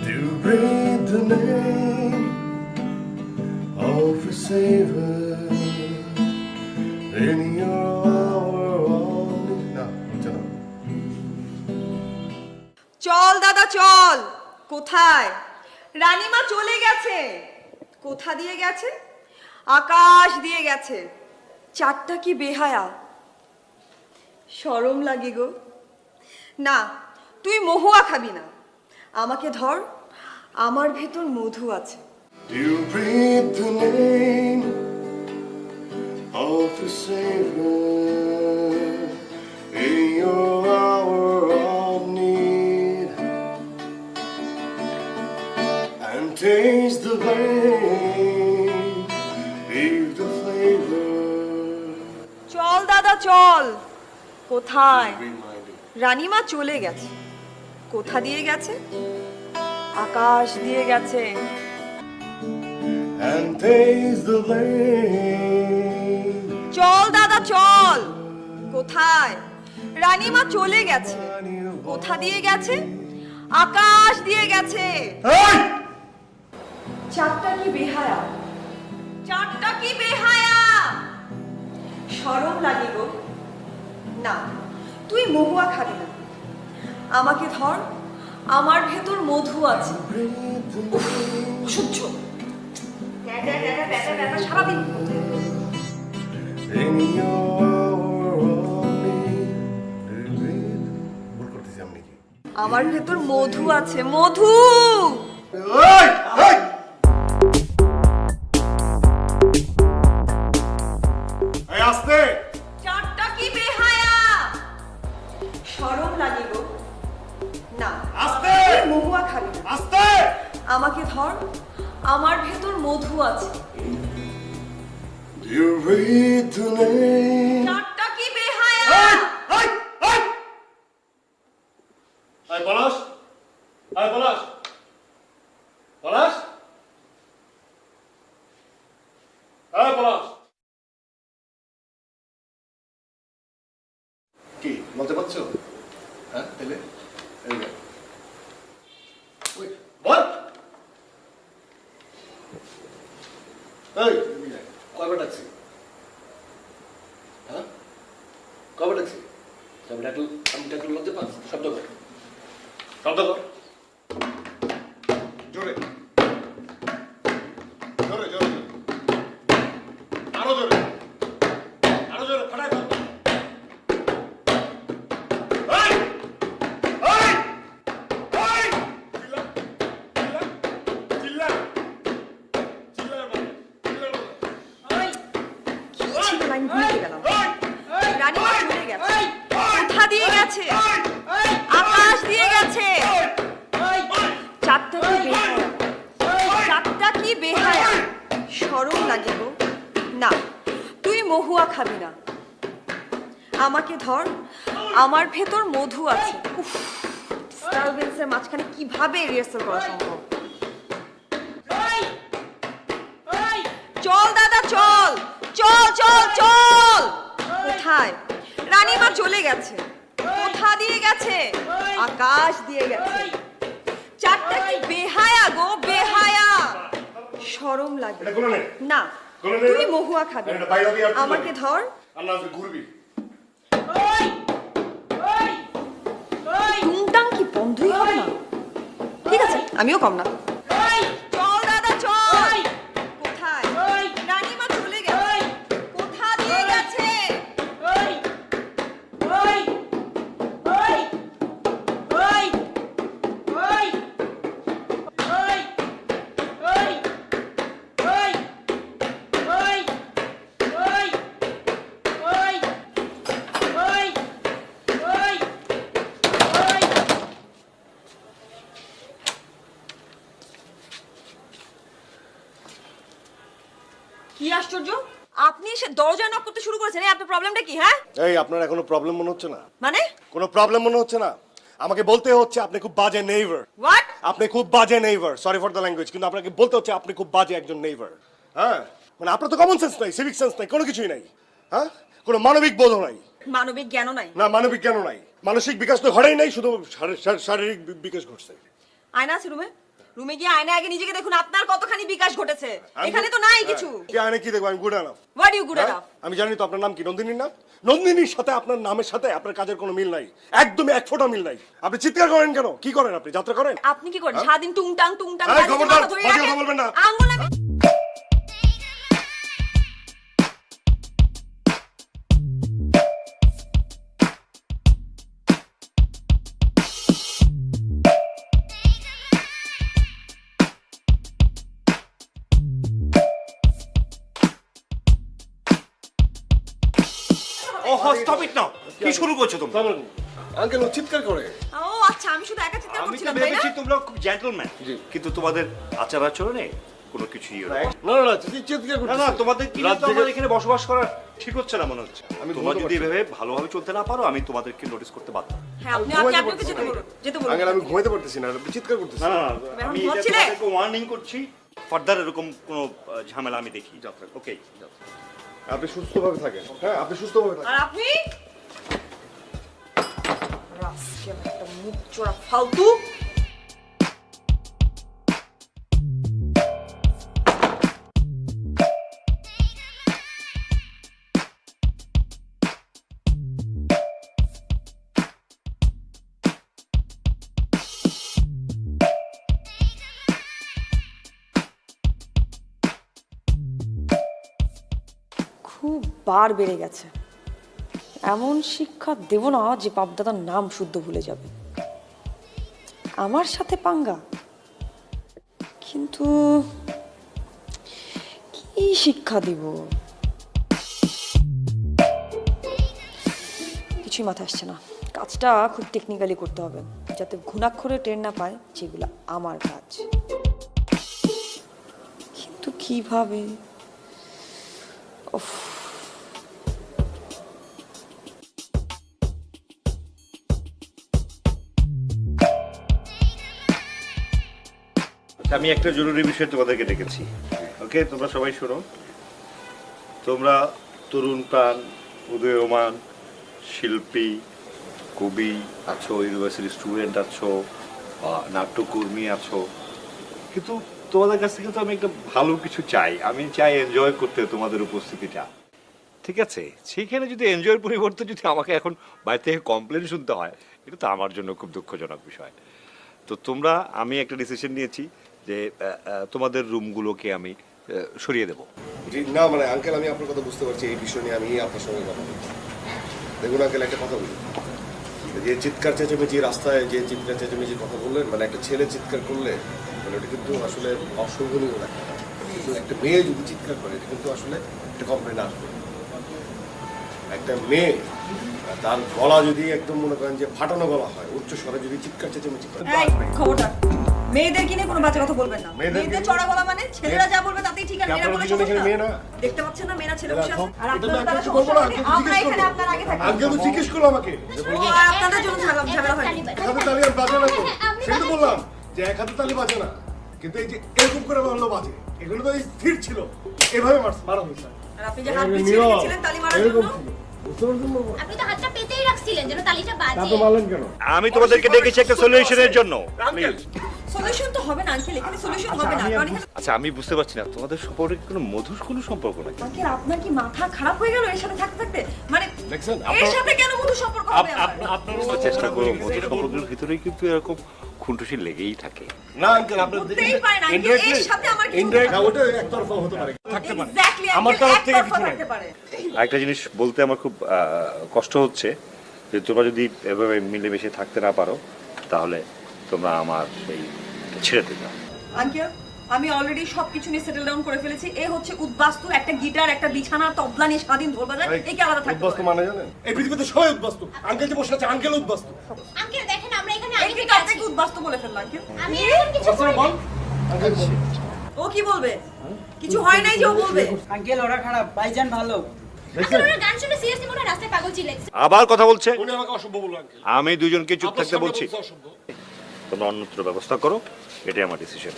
To breathe the name of a Savior in your hour only. না হচ্ছে না।
চল দাদা চল। কোথায়? রানীমা চলে গেছে। কোথা দিয়ে গেছে? আকাশ দিয়ে গেছে। চারটা কি বেহায়া, শরম লাগে গো। না, তুই মহুয়া খাবি না, আমাকে ধর, আমার ভেতর মধু আছে।
Do you breathe the name of a Savior in your hour of need and taste the pain, leave the flavor.
চল দাদা চল। কোথায়?
Reminding.
রানীমা চলে গেছে। কোথা দিয়ে গেছে? আকাশ দিয়ে গেছে।
And taste the pain.
চল দাদা চল। কোথায়? রানীমা চলে গেছে। কোথা দিয়ে গেছে? আকাশ দিয়ে গেছে। চারটা কি বেহায়া, চারটা কি বেহায়া, শরম লাগে গো। না, তুই মহুয়া খাবি না, আমাকে ধর, আমার ভেতর মধু আছে। উফ, অসহ্য। সারাদিন
In your hour of need. Do you breathe? ভুল করতেছি আমি কি?
আমার ভেতর মধু আছে, মধু।
এই! এই! এই আস্তে!
চারটা কি বেহায়া, শরম লাগে গো। না,
আস্তে!
তুই মহুয়া খাবি না,
আস্তে!
আমাকে ধর, আমার ভেতর মধু আছে।
Do you breathe the name?
চারটা কি বেহায়া।
এই! এই! এই! এই পলাশ! এই পলাশ! পলাশ! এই পলাশ! কি বলতে পারছো? হ্যাঁ তাহলে এই যে। ওই, বল! এই, কয়বার ডাকছি? হ্যাঁ? কয়বার ডাকছি? তবে আমি ডাকলে লজ্জা পাচ্ছি। শব্দ কর। শব্দ কর। জোরে। জোরে, জোরে, জোরে। আরো জোরে। আরো জোরে, ফাটাই ফেল। এই! এই! এই! চিল্লা! চিল্লা! চিল্লা! চিল্লা বল। চিল্লা বল।
কি ছিল লাইন ভুলে গেলাম। রানীমা চলে গেছে। কোথা দিয়ে গেছে? আকাশ দিয়ে গেছে। চারটা কি বেহায়া, চারটা কি বেহায়া, শরম লাগে গো। না, তুই মহুয়া খাবি না, আমাকে ধর, আমার ভেতর মধু আছে। উফ, ডিস্টারবেন্সের মাঝখানে কিভাবে রিহার্সাল করা সম্ভব? চল দাদা চল, চল চল চল। কোথায়? রানীমা চলে গেছে। কোথা দিয়ে গেছে? আকাশ দিয়ে গেছে। চারটা কি বেহায়া গো, বেহায়া, শরম লাগে।
এটা কোলে নে।
না,
কোলে নে।
তুই মহুয়া খাবি
এটা বাইরে দিয়ে আর তুই
আমাকে
যাবি।
ধর।
আল্লাহ হাফেজ, ঘুরবি।
টুংটাং কি বন্ধই হবে না? ঠিক আছে, আমিও কম না। চল দাদা চল। কোথায়? রানীমা চলে গেছে। কোথা দিয়ে গেছে? কি আশ্চর্য, আপনি এসে দরজা নক করতে শুরু করেছেন, এই আপনার প্রবলেমটা কি? হ্যাঁ
এই আপনার এখনো প্রবলেম মনে হচ্ছে না?
মানে
কোনো প্রবলেম মনে হচ্ছে না? আমাকে বলতে হচ্ছে আপনি খুব বাজে নেইবার।
হোয়াট?
আপনি খুব বাজে neighbour, sorry for the language, কিন্তু আপনাকে বলতে হচ্ছে আপনি খুব বাজে একজন নেইবার। হ্যাঁ, মানে আপনার তো কমন সেন্স নাই, সিভিক সেন্স নাই, কোনো কিছুই নাই। হ্যাঁ, কোনো মানবিক বোধ নাই।
মানবিক জ্ঞানও নাই?
না, মানবিক কেন নাই? মানসিক বিকাশ তো ঘটেই নাই, শুধু শারীরিক বিকাশ ঘটছে।
আয়না আছে রুমে? রুমে গিয়ে আয়না আগে নিজেকে দেখুন আপনার কতখানি বিকাশ ঘটেছে। এখানে তো নাই কিছু।
কি আয়না কি দেখবো? আমি good enough.
What you good enough?
আমি জানি তো আপনার নাম কি, নন্দিনী না? নন্দিনীর সাথে আপনার নামের সাথে আপনার কাজের কোনো মিল নাই, একদমই এক ফোঁটা মিল নাই। আপনি চিৎকার করেন কেন? কি করেন আপনি? যাত্রা করেন?
আপনি কি করেন সারাদিন? টুংটাং টুংটাং
এই,
বাজে
খবরদার,
মাথা ধরে
বাজে
রাখেন।
কথা বলবেন না।
আঙ্গুল আমি
ওহ, স্টপ ইট নাও। কি শুরু করছো তোমরা?
আঙ্কেল ও চিৎকার করে।
ও আচ্ছা, আমি শুধু একা চিৎকার
আমি তো
করছিলাম তাই না?
ভেবেছি তোমরা খুব জেন্টলম্যান, কিন্তু তোমাদের আচার আচরণে কোনো কিছু ইয়ে নেই।
না না না, চিৎকার
না
করছে।
না, তোমাদের কি
রাত
তো আমার
জেগে-
এখানে বসবাস করা ঠিক হচ্ছে না মনে হচ্ছে।
আমি
তোমরা
ঘুমাতে
যদি
পারছি না।
এভাবে ভালোভাবে চলতে না পারো, আমি তোমাদেরকে নোটিস করতে বাধ্য।
হ্যাঁ, আপনি
ঘুমাইতে
আপনাকে
পারছি
যেতে
না।
বলুন, যেতে বলুন।
আঙ্কেল আমি ঘুমাইতে পারতেছি না, আপনি চিৎকার করতেছেন।
না না,
এখন
আমি এটা
ঘুমাচ্ছিলে?
তোমাদেরকে ওয়ার্নিং করছি, ফার্দার এরকম কোনো ঝামেলা আমি দেখি। ওকে,
আপনি সুস্থভাবে থাকেন। হ্যাঁ, আপনি সুস্থভাবে থাকেন।
আর আপনি রাস্কেল একটা মুখ চোরা ফালতু। খুব বার বেড়ে গেছে। এমন শিক্ষা দেব না যে বাপদাদার নাম শুদ্ধ ভুলে যাবে। আমার সাথে পাঙ্গা, কিন্তু কি শিক্ষা দিব? কিছুই মাথায় আসছে না। কাজটা খুব টেকনিক্যালি করতে হবে, যাতে ঘুণাক্ষরে টের না পায় যেগুলো আমার কাজ। কিন্তু কিভাবে? উফ,
আমি একটা জরুরি বিষয় তোমাদেরকে ডেকেছি। ওকে, তোমরা সবাই শোনো। তোমরা তরুণ প্রাণ, উদীয়মান শিল্পী, কবি আছো, ইউনিভার্সিটি স্টুডেন্ট আছো, নাট্যকর্মী আছো, কিন্তু তোমাদের কাছ থেকে তো আমি একটা ভালো কিছু চাই। আমি চাই এনজয় করতে তোমাদের উপস্থিতিটা, ঠিক আছে? সেইখানে যদি এনজয়ের পরিবর্তে যদি আমাকে এখন বাইরে থেকে কমপ্লেন শুনতে হয়, এটা তো আমার জন্য খুব দুঃখজনক বিষয়। তো তোমরা, আমি একটা ডিসিশন নিয়েছি যে তোমাদের রুমগুলোকে আমি সরিয়ে দেবো।
জি না, মানে আঙ্কেল আমি আপনার কথা বুঝতে পারছি, এই বিষয় নিয়ে আমি আপনার সঙ্গে কথা বলছি। দেখুন আঙ্কেল, একটা কথা বলি, যে চিৎকার চেঁচামেচি, রাস্তায় যে চিৎকার চেঁচামেচির কথা বললেন, মানে একটা ছেলে চিৎকার করলে মানে ওটা কিন্তু আসলে অশোভনীয় না। কিন্তু একটা মেয়ে যদি চিৎকার করে, এটা কিন্তু আসলে একটা কমপ্লেন আসবে। একটা মেয়ে তার গলা যদি একদম মনে করেন যে ফাটানো গলা হয়, উচ্চ স্বরে যদি চিৎকার চেঁচামেচি করে,
এই খবরদার, মেয়েদেরকে নিয়ে কোনো বাজে কথা বলবেন না।
মেয়েদেরকে-
মেয়েদের চড়া গলা মানে ছেলেরা যা বলবে তাতেই ঠিক আছে।
আপনারা
মেয়েরা বলে
দুজনে এখানে
সমস্যা।
মেয়ে না?
দেখতে পাচ্ছেন না মেয়েরা ছেলে বসে আছে? আর
এটা তো
আপনারা তারা
কিছু
সমস্যা
বলবো না,
হলে
আঙ্কেল
আমরা
জিজ্ঞেস
এখানে
করবো।
আপনার আগে থাকি।
আঙ্কেল তো জিজ্ঞেস করলো আমাকে।
ও, আর আপনাদের জন্য ঝামেলা হয়।
এক হাতে তালি আর বাজে না তো, সেটা তো বললাম যে এক হাতে তালি বাজে না, কিন্তু এই যে এরকম করে মারলো বাজে, এগুলো তো স্থির ছিল, এভাবে মারা হয়েছে।
আর আপনি যে হাত পিছিয়ে রেখেছিলেন তালি মারার
এরকম
জন্য,
ছিল, বুঝতে পারছেন না?
আপনি তো হাতটা পেতেই রাখছিলেন যেন তালিটা
তা
বাজে।
তো মারলেন কেন?
আমি তোমাদেরকে ডেকেছি একটা সলিউশনের জন্য।
সলিউশন তো হবে না আঙ্কেল, এখানে সলিউশন হবে না। কারণ এখানে
আচ্ছা, আমি বুঝতে পারছি না তোমাদের সম্পর্কে কোনো মধুর কোনো সম্পর্ক নাকি?
আঙ্কেল আপনার কি মাথা খারাপ হয়ে গেল এর সাথে থাকতে থাকতে? মানে
দেখছেন,
এর সাথে কেন মধু সম্পর্ক হবে আমার?
বুঝতে চেষ্টা করো, মধুর সম্পর্কের ভিতরেই কিন্তু এরকম খুনটুসি লেগেই থাকে।
না আঙ্কেল, আপনার
হতেই পারে না আঙ্কেল, এর সাথে আমার কি
ইনডাইরেক্ট না, ওটা একতরফা হতে পারে, থাকতে পারে।
এক্স্যাক্টলি
আমার তরফ থেকে কিছু নাই।
থাকতে পারে।
আরেকটা জিনিস বলতে আমার খুব কষ্ট হচ্ছে যে তোমরা যদি এভাবে মিলেমিশে থাকতে না পারো, তাহলে তোমরা আমার সেই ছেড়ে দেবে।
আঙ্কেল আমি অলরেডি সবকিছু নিয়ে সেটেল ডাউন করে ফেলেছি। এ হচ্ছে উদ্বাস্তু, একটা গিটার, একটা বিছানা, তবলা নিয়ে স্বাধীন ঢোল বাজায়। এই কি আলাদা থাকতে
উদ্বাস্তু
পারে?
মানে জানেন, এই পৃথিবীতে সবাই উদ্বাস্তু। আঙ্কেল যে বসে আছে, আঙ্কেল উদ্বাস্তু।
আঙ্কেল দেখেন আমরা এখানে
এই
আগে
কি
থেকে আছি।
আপনাকে উদ্বাস্তু বলে ফেললো আঙ্কেল?
আমি এমন কিছু
আচ্ছা,
করিনি।
বল। আঙ্কেল বল।
ও কি বলবে? কিছু হয় নাই যে ও বলবে।
আঙ্কেল ওরা খারাপ, ভাইজান ভালো।
আঙ্কেল ওরা গান শুনে সিরিয়াসলি মনে হয় রাস্তায় পাগল চিল্লাইছে।
আবার কথা বলছে।
উনি আমাকে অসভ্য বললো আঙ্কেল।
আমি দুজনকে চুপ থাকতে
আপনার
বলছি।
সামনে বলছে অসভ্য।
তোমরা অন্যত্র ব্যবস্থা করো, এটাই আমার ডিসিশন।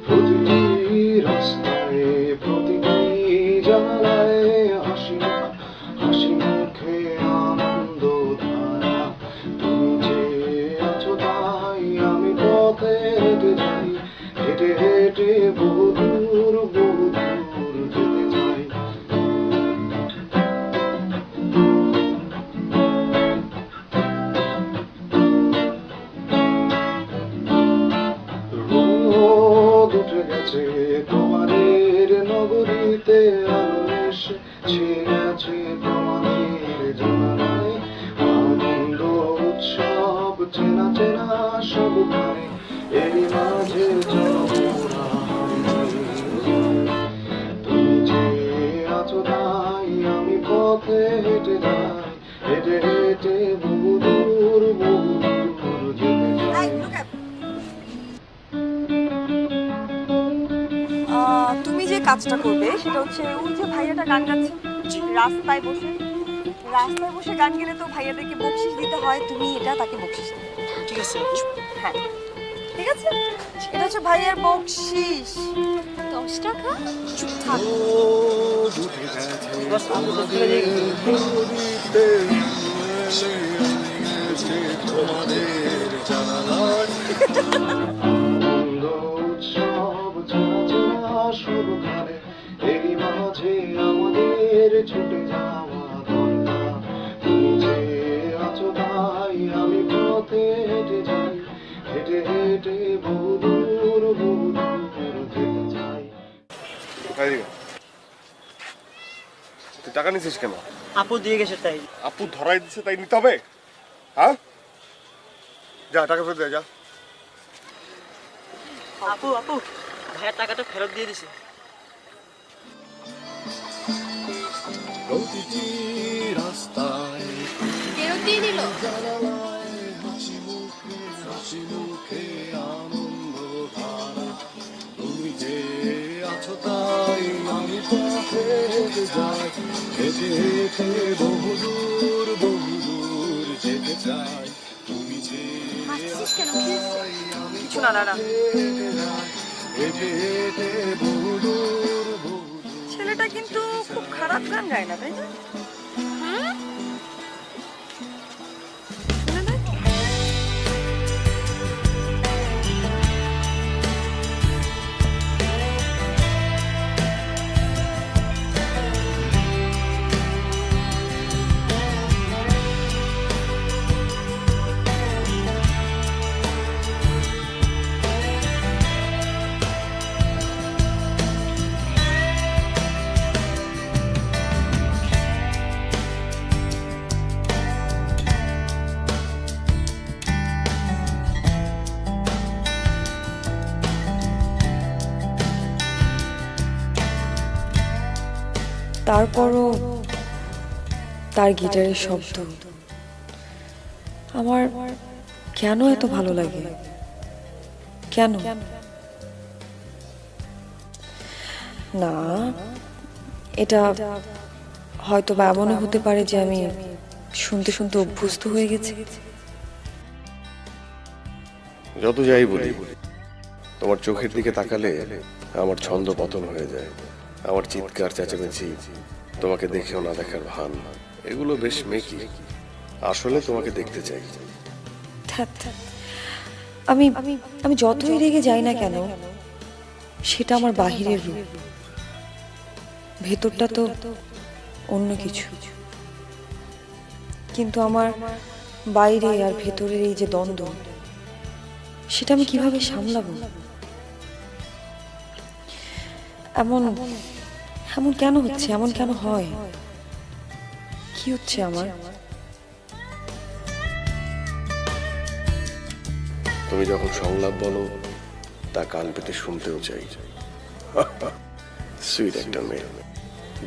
প্রতিটি রাস্তায় প্রতিটি জানালায় হাসি হাসি মুখে আনন্দ ধারা তুমি যে আছো তাই আমি পথে হেঁটে যাই হেঁটে হেঁটে বহু দূর যেতে চাই রোদ উঠে গেছে তোমাদের নগরীতে আলো এসে ছেয়ে আছে তোমাদের জানালায় আনন্দ উৎসব চেনা চেনা সবখানে এরই মাঝে জনমোরা তুমি যে আছো তাই আমি পথে হেঁটে যাই হেঁটে হেঁটে বহু দূর যেতে চাই।
তুমি যে কাজটা করবে সেটা হচ্ছে ওই যে ভাইয়াটা গান গাচ্ছে রাস্তায় বসে গান গেলে তো ভাইয়াদেরকে বকশিশ দিতে হয়, তুমি এটা তাকে বকশিশ দিবে।
ঠিক আছে।
হ্যাঁ ঠিক আছে, এটা হচ্ছে ভাইয়ের বকশিশ।
10 টাকা?
চুপ থাক।
বস আমি তো তুলে দিয়ে
আনন্দ উৎসব চেনা চেনা সবখানে এরই মাঝে আমাদের ছুটে যাওয়া দরকার তুমি যে আছো তাই আমি পথে হেঁটে যাই হেঁটে হেঁটে বহু দূর যেতে চাই।
এদিকে। তুই টাকা নিছিস কেন?
আপু দিয়ে গেছে তাই।
আপু ধরাই দিছে তাই নিতে হবে? হ্যাঁ, যা টাকা ফেরত দে, যা।
আপু ভাইয়ের টাকাটা ফেরত দিয়ে দিছে।
প্রতিটি রাস্তায়
ফেরত দিয়ে দিল।
হাসি মুখে আনন্দ ধারা তুমি যে আছো তাই আমি পথে হেঁটে যাই হেঁটে হেঁটে বহু দূর যেতে চাই তুমি যে
হাসছিস কেন? কি হয়েছে?
কিছু না দাঁড়া।
হেঁটে হেঁটে বহু দূর
ছেলেটা কিন্তু খুব খারাপ গান গায় না, তাই না? শুনে দেখ। তারপরও তার গিটারের শব্দ আমার কেন এত ভালো লাগে, কেন? না, এটা হয়তো বা এমনও হতে পারে যে আমি শুনতে শুনতে অভ্যস্ত হয়ে গেছি।
যত যাই বলি, তোমার চোখের দিকে তাকালে আমার ছন্দ পতন হয়ে যায়। আমার চিৎকার চেঁচামেচি, তোমাকে দেখেও না দেখার ভান, এগুলো বেশ মেকি। আসলে তোমাকে দেখতে চাই।
আমি আমি যতই রেগে যাই না কেন, সেটা আমার বাহিরের রূপ, ভেতরটা তো অন্য কিছু। কিন্তু আমার বাইরে আর ভেতরের এই যে দ্বন্দ্ব, সেটা আমি কিভাবে সামলাবো? এমন এমন কেন হচ্ছে, এমন কেন হয়, কি হচ্ছে আমার?
তুমি যখন সংলাপ বলো তা কান পেতে শুনতেও চাই। সুইট একটা মেয়ে,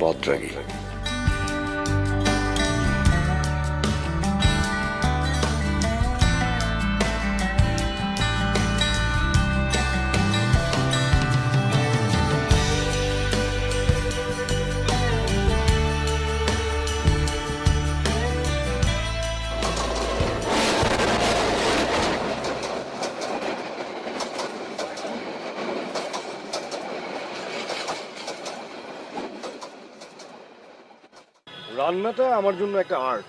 বদরাগী। রান্নাটা আমার জন্য একটা আর্ট,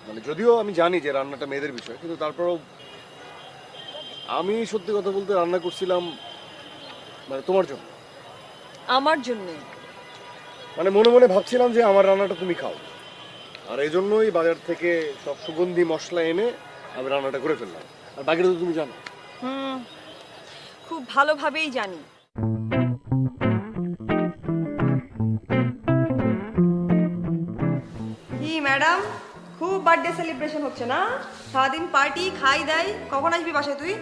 মানে যদিও আমি জানি যে রান্নাটা মেয়েদের বিষয়, কিন্তু তারপরেও আমি সত্যি কথা বলতে রান্না করছিলাম মানে তোমার জন্য।
আমার জন্য
মানে মনে মনে ভাবছিলাম যে আমার রান্নাটা তুমি খাও, আর এই জন্যই বাজার থেকে সব সুগন্ধি মশলা এনে আমি রান্নাটা করে ফেললাম। আর বাকিটা তো তুমি জানো।
খুব ভালোভাবেই জানি। কি ম্যাডাম, খুব বার্থডে সেলিব্রেশন হচ্ছে না? সারাদিন পার্টি খাই দেয়, কখন আসবি বাসায় তুই?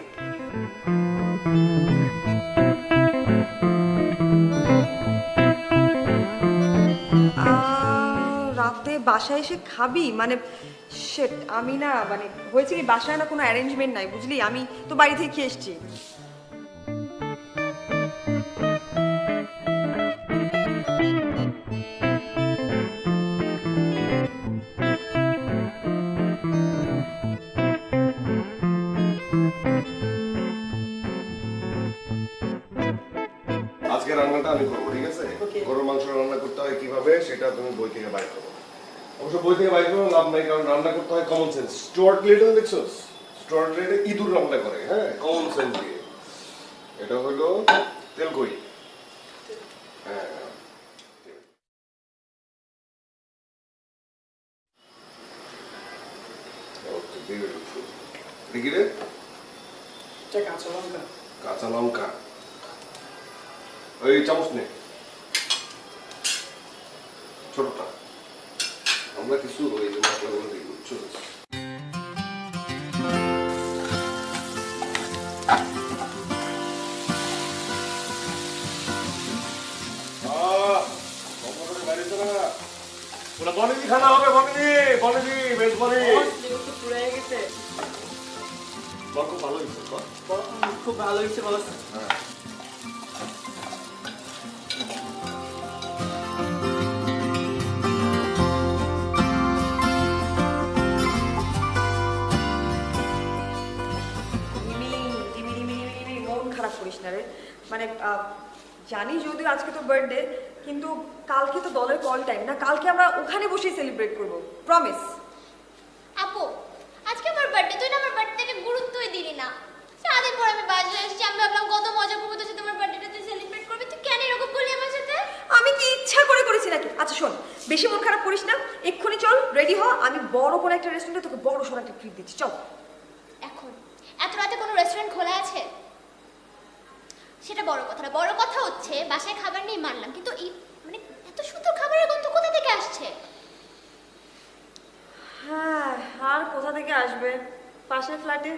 রাতে বাসায় এসে খাবি মানে? সেট আমি না, মানে হয়েছে কি বাসায় না কোনো অ্যারেঞ্জমেন্ট নাই বুঝলি, আমি তো বাড়ি থেকে খেয়ে এসছি।
আজকে রান্নাটা আমি করবো, ঠিক আছে? গরুর মাংস রান্না করতে হয় কিভাবে সেটা তুমি বই থেকে বাইর করো। অবশ্য বই থেকে বাইর করে লাভ নাই, কারণ রান্না করতে হয় কমন সেন্স। স্টুয়ার্ট লিটল দেখছো? স্টুয়ার্ট লিটল ইঁদুর রান্না করে, হ্যাঁ, কমন সেন্স দিয়ে। এটা হলো তেলকই। হ্যাঁ, দেখি রে, কাঁচা লঙ্কা ওই চামচ নে, ছোটটা। আমরা কিছু ওই যে মশলাগুলো দিই, বুঝছো? বনেদি খানা হবে, বনেদি বনেদি বেশ বনে খুব ভালো হয়েছে,
খুব ভালো হয়েছে বস।
মন খারাপ করিস না রে, মানে জানি যদিও আজকে তো বার্থডে, কিন্তু কালকে তো দলের কল টাইম না, কালকে আমরা ওখানে বসেই সেলিব্রেট করবো, প্রমিস।
আপু আজকে আমার বার্থডে, তুই না আমার বার্থডেকে গুরুত্বই দিলি না। সারাদিন পর আমি বাজারে এসেছি, আমি ভাবলাম কত মজা করবো তোর সাথে, আমার বার্থডেটা তুই সেলিব্রেট করবি, তুই কেন এরকম করলি আমার সাথে?
আমি কি ইচ্ছা করে করেছি নাকি? আচ্ছা শোন, বেশি মন খারাপ করিস না, এক্ষুনি চল রেডি হ, আমি বড় কোনো একটা রেস্টুরেন্টে তোকে বড় সড়ো একটা ট্রিট দিচ্ছি, চল।
এখন এত রাতে কোনো রেস্টুরেন্ট খোলা আছে? সেটা বড় কথা না, বড় কথা হচ্ছে বাসায় খাবার নেই মানলাম, কিন্তু এই মানে এত সুন্দর খাবারের গন্ধ কোথা থেকে আসছে?
হ্যাঁ, আর কোথা থেকে আসবে? পাশের ফ্ল্যাটে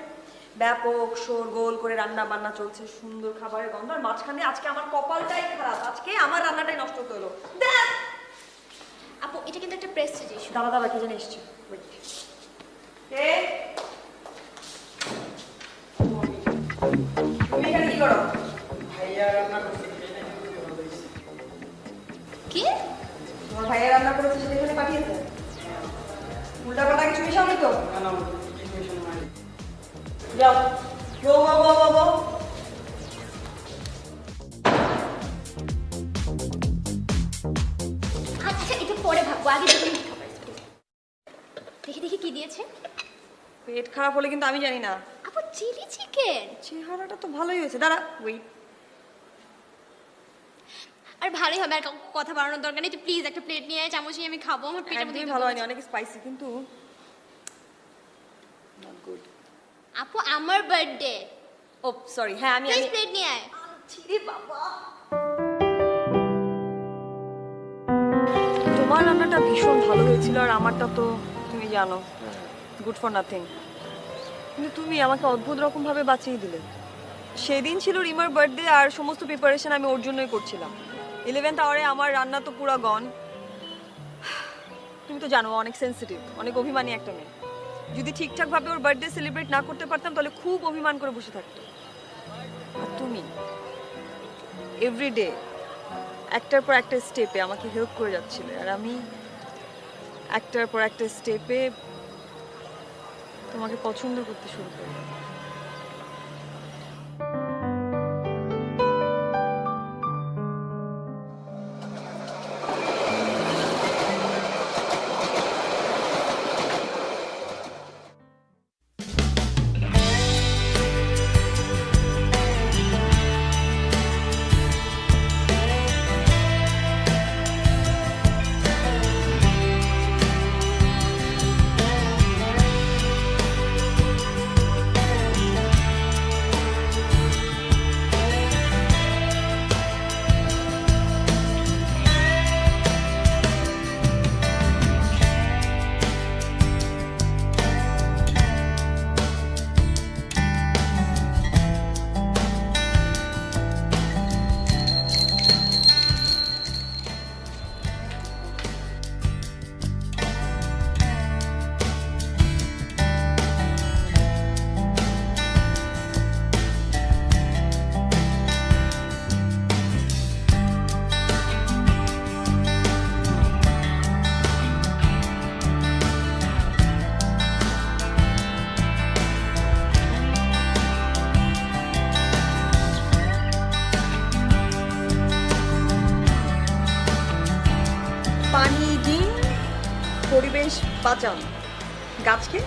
ব্যাপক শোরগোল করে রান্না বান্না চলছে, সুন্দর খাবারের গন্ধ, আর মাঝখানে আজকে আমার কপালটাই খারাপ, আজকে আমার রান্নাটাই নষ্ট হতে হলো। দেখ
আপু এটা কিন্তু একটা প্রেস্টিজ ইস্যু।
দাদা দাদা কি জানি এসছে, কে তুমি এখানে কি করো?
ভাইয়া রান্না করছে,
কি
তোমার ভাইয়া রান্না করেছে সেটা এখানে পাঠিয়েছে? উল্টা পাল্টা কিছু মিশাওনি তো? যাও গো গো গো গো গো।
আচ্ছা এটা পরে ভাববো, আগে দেখুন কি খাবার। দেখি দেখি কি দিয়েছে।
পেট খারাপ হলে কিন্তু আমি জানি না।
আপু চিলি চিকেন,
চেহারাটা তো ভালোই হয়েছে, দাঁড়া ওয়েট।
আর ভালোই হবে, আর কথা বাড়ানোর দরকার নেই, তুই প্লিজ একটা প্লেট নিয়ে আয়, চামচ নিয়ে আমি খাবো, আমার পেটে
একদমই ভালো হয়নি, অনেক স্পাইসি কিন্তু নট গুড।
আপু আমার বার্থডে,
ও সরি, হ্যাঁ আমি
প্লিজ প্লেট নিয়ে আয়।
ছিরে বাবা, তোমার রান্নাটা ভীষণ ভালো হয়েছিল, আর আমারটা তো তুমি জানো গুড ফর নাথিং। কিন্তু তুমি আমাকে অদ্ভুত রকম ভাবে বাঁচিয়ে দিলে। সেদিন ছিল রিমার বার্থডে আর সমস্ত প্রিপারেশন আমি ওর জন্যই করছিলাম। 11th আওয়ারে আমার রান্না তো পুরো গন। তুমি তো জানো অনেক সেনসিটিভ, অনেক অভিমানী একটা মেয়ে। যদি ঠিকঠাক ভাবে ওর বার্থডে সেলিব্রেট না করতে পারতাম তাহলে খুব অভিমান করে বসে থাকতো। আর তুমি এভরিডে একটার পর একটা স্টেপে আমাকে হেল্প করে যাচ্ছিলে, আর আমি একটার পর একটা স্টেপে তোমাকে পছন্দ করতে শুরু করি। পানি দিন, পরিবেশ বাঁচান, গাছকে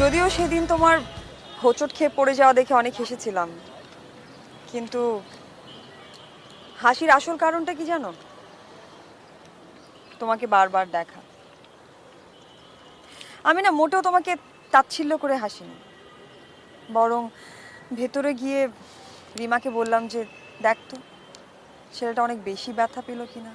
যদিও সেদিন তোমার হোঁচট খেয়ে পড়ে যাওয়া দেখে অনেক হেসেছিলাম, কিন্তু হাসির আসল কারণটা কি জানো? তোমাকে বারবার দেখা। আমি না মোটেও তোমাকে তাচ্ছিল্য করে হাসিনি, বরং ভেতরে গিয়ে রিমাকে বললাম যে দেখ তো ছেলেটা অনেক বেশি ব্যথা পেল কিনা।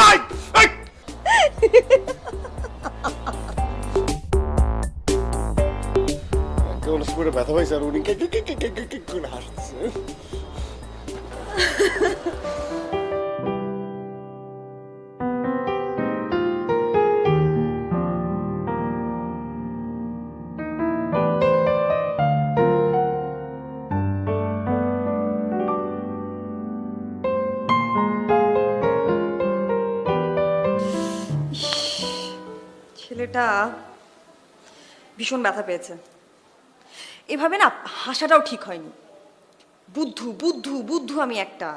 এই, এই! কেমন করে ব্যথা পাইছে আর উনি কে কে কে কে কে কে কে করে হাসছে।
ছেলেটা ভীষণ ব্যথা পেয়েছে। এভাবে না হাসাটাও ঠিক হয়নি। বুদ্ধু বুদ্ধু বুদ্ধু আমি একটা,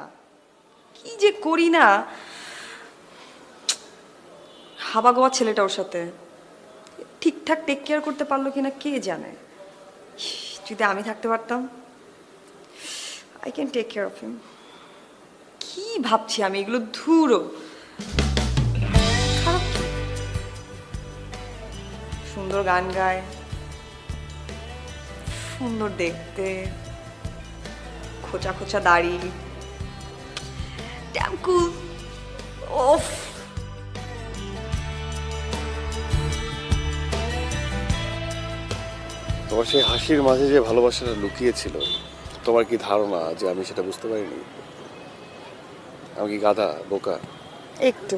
কি যে করি না। হাবা গোয়া ছেলেটা ওর সাথে ঠিকঠাক টেক কেয়ার করতে পারলো কিনা কে জানে। যদি আমি থাকতে পারতাম, I can take care of him. কি ভাবছি আমি এগুলো, ধুরো। খারাপ কি? সুন্দর গান গায়, সুন্দর দেখতে, খোঁচা খোঁচা দাড়ি, ড্যাম কুল। ওফ,
তোমার সেই হাসির মাঝে যে ভালোবাসাটা লুকিয়ে ছিল, তোমার কি ধারণা যে আমি সেটা বুঝতে পারিনি? আমি কি গাধা, বোকা?
একটু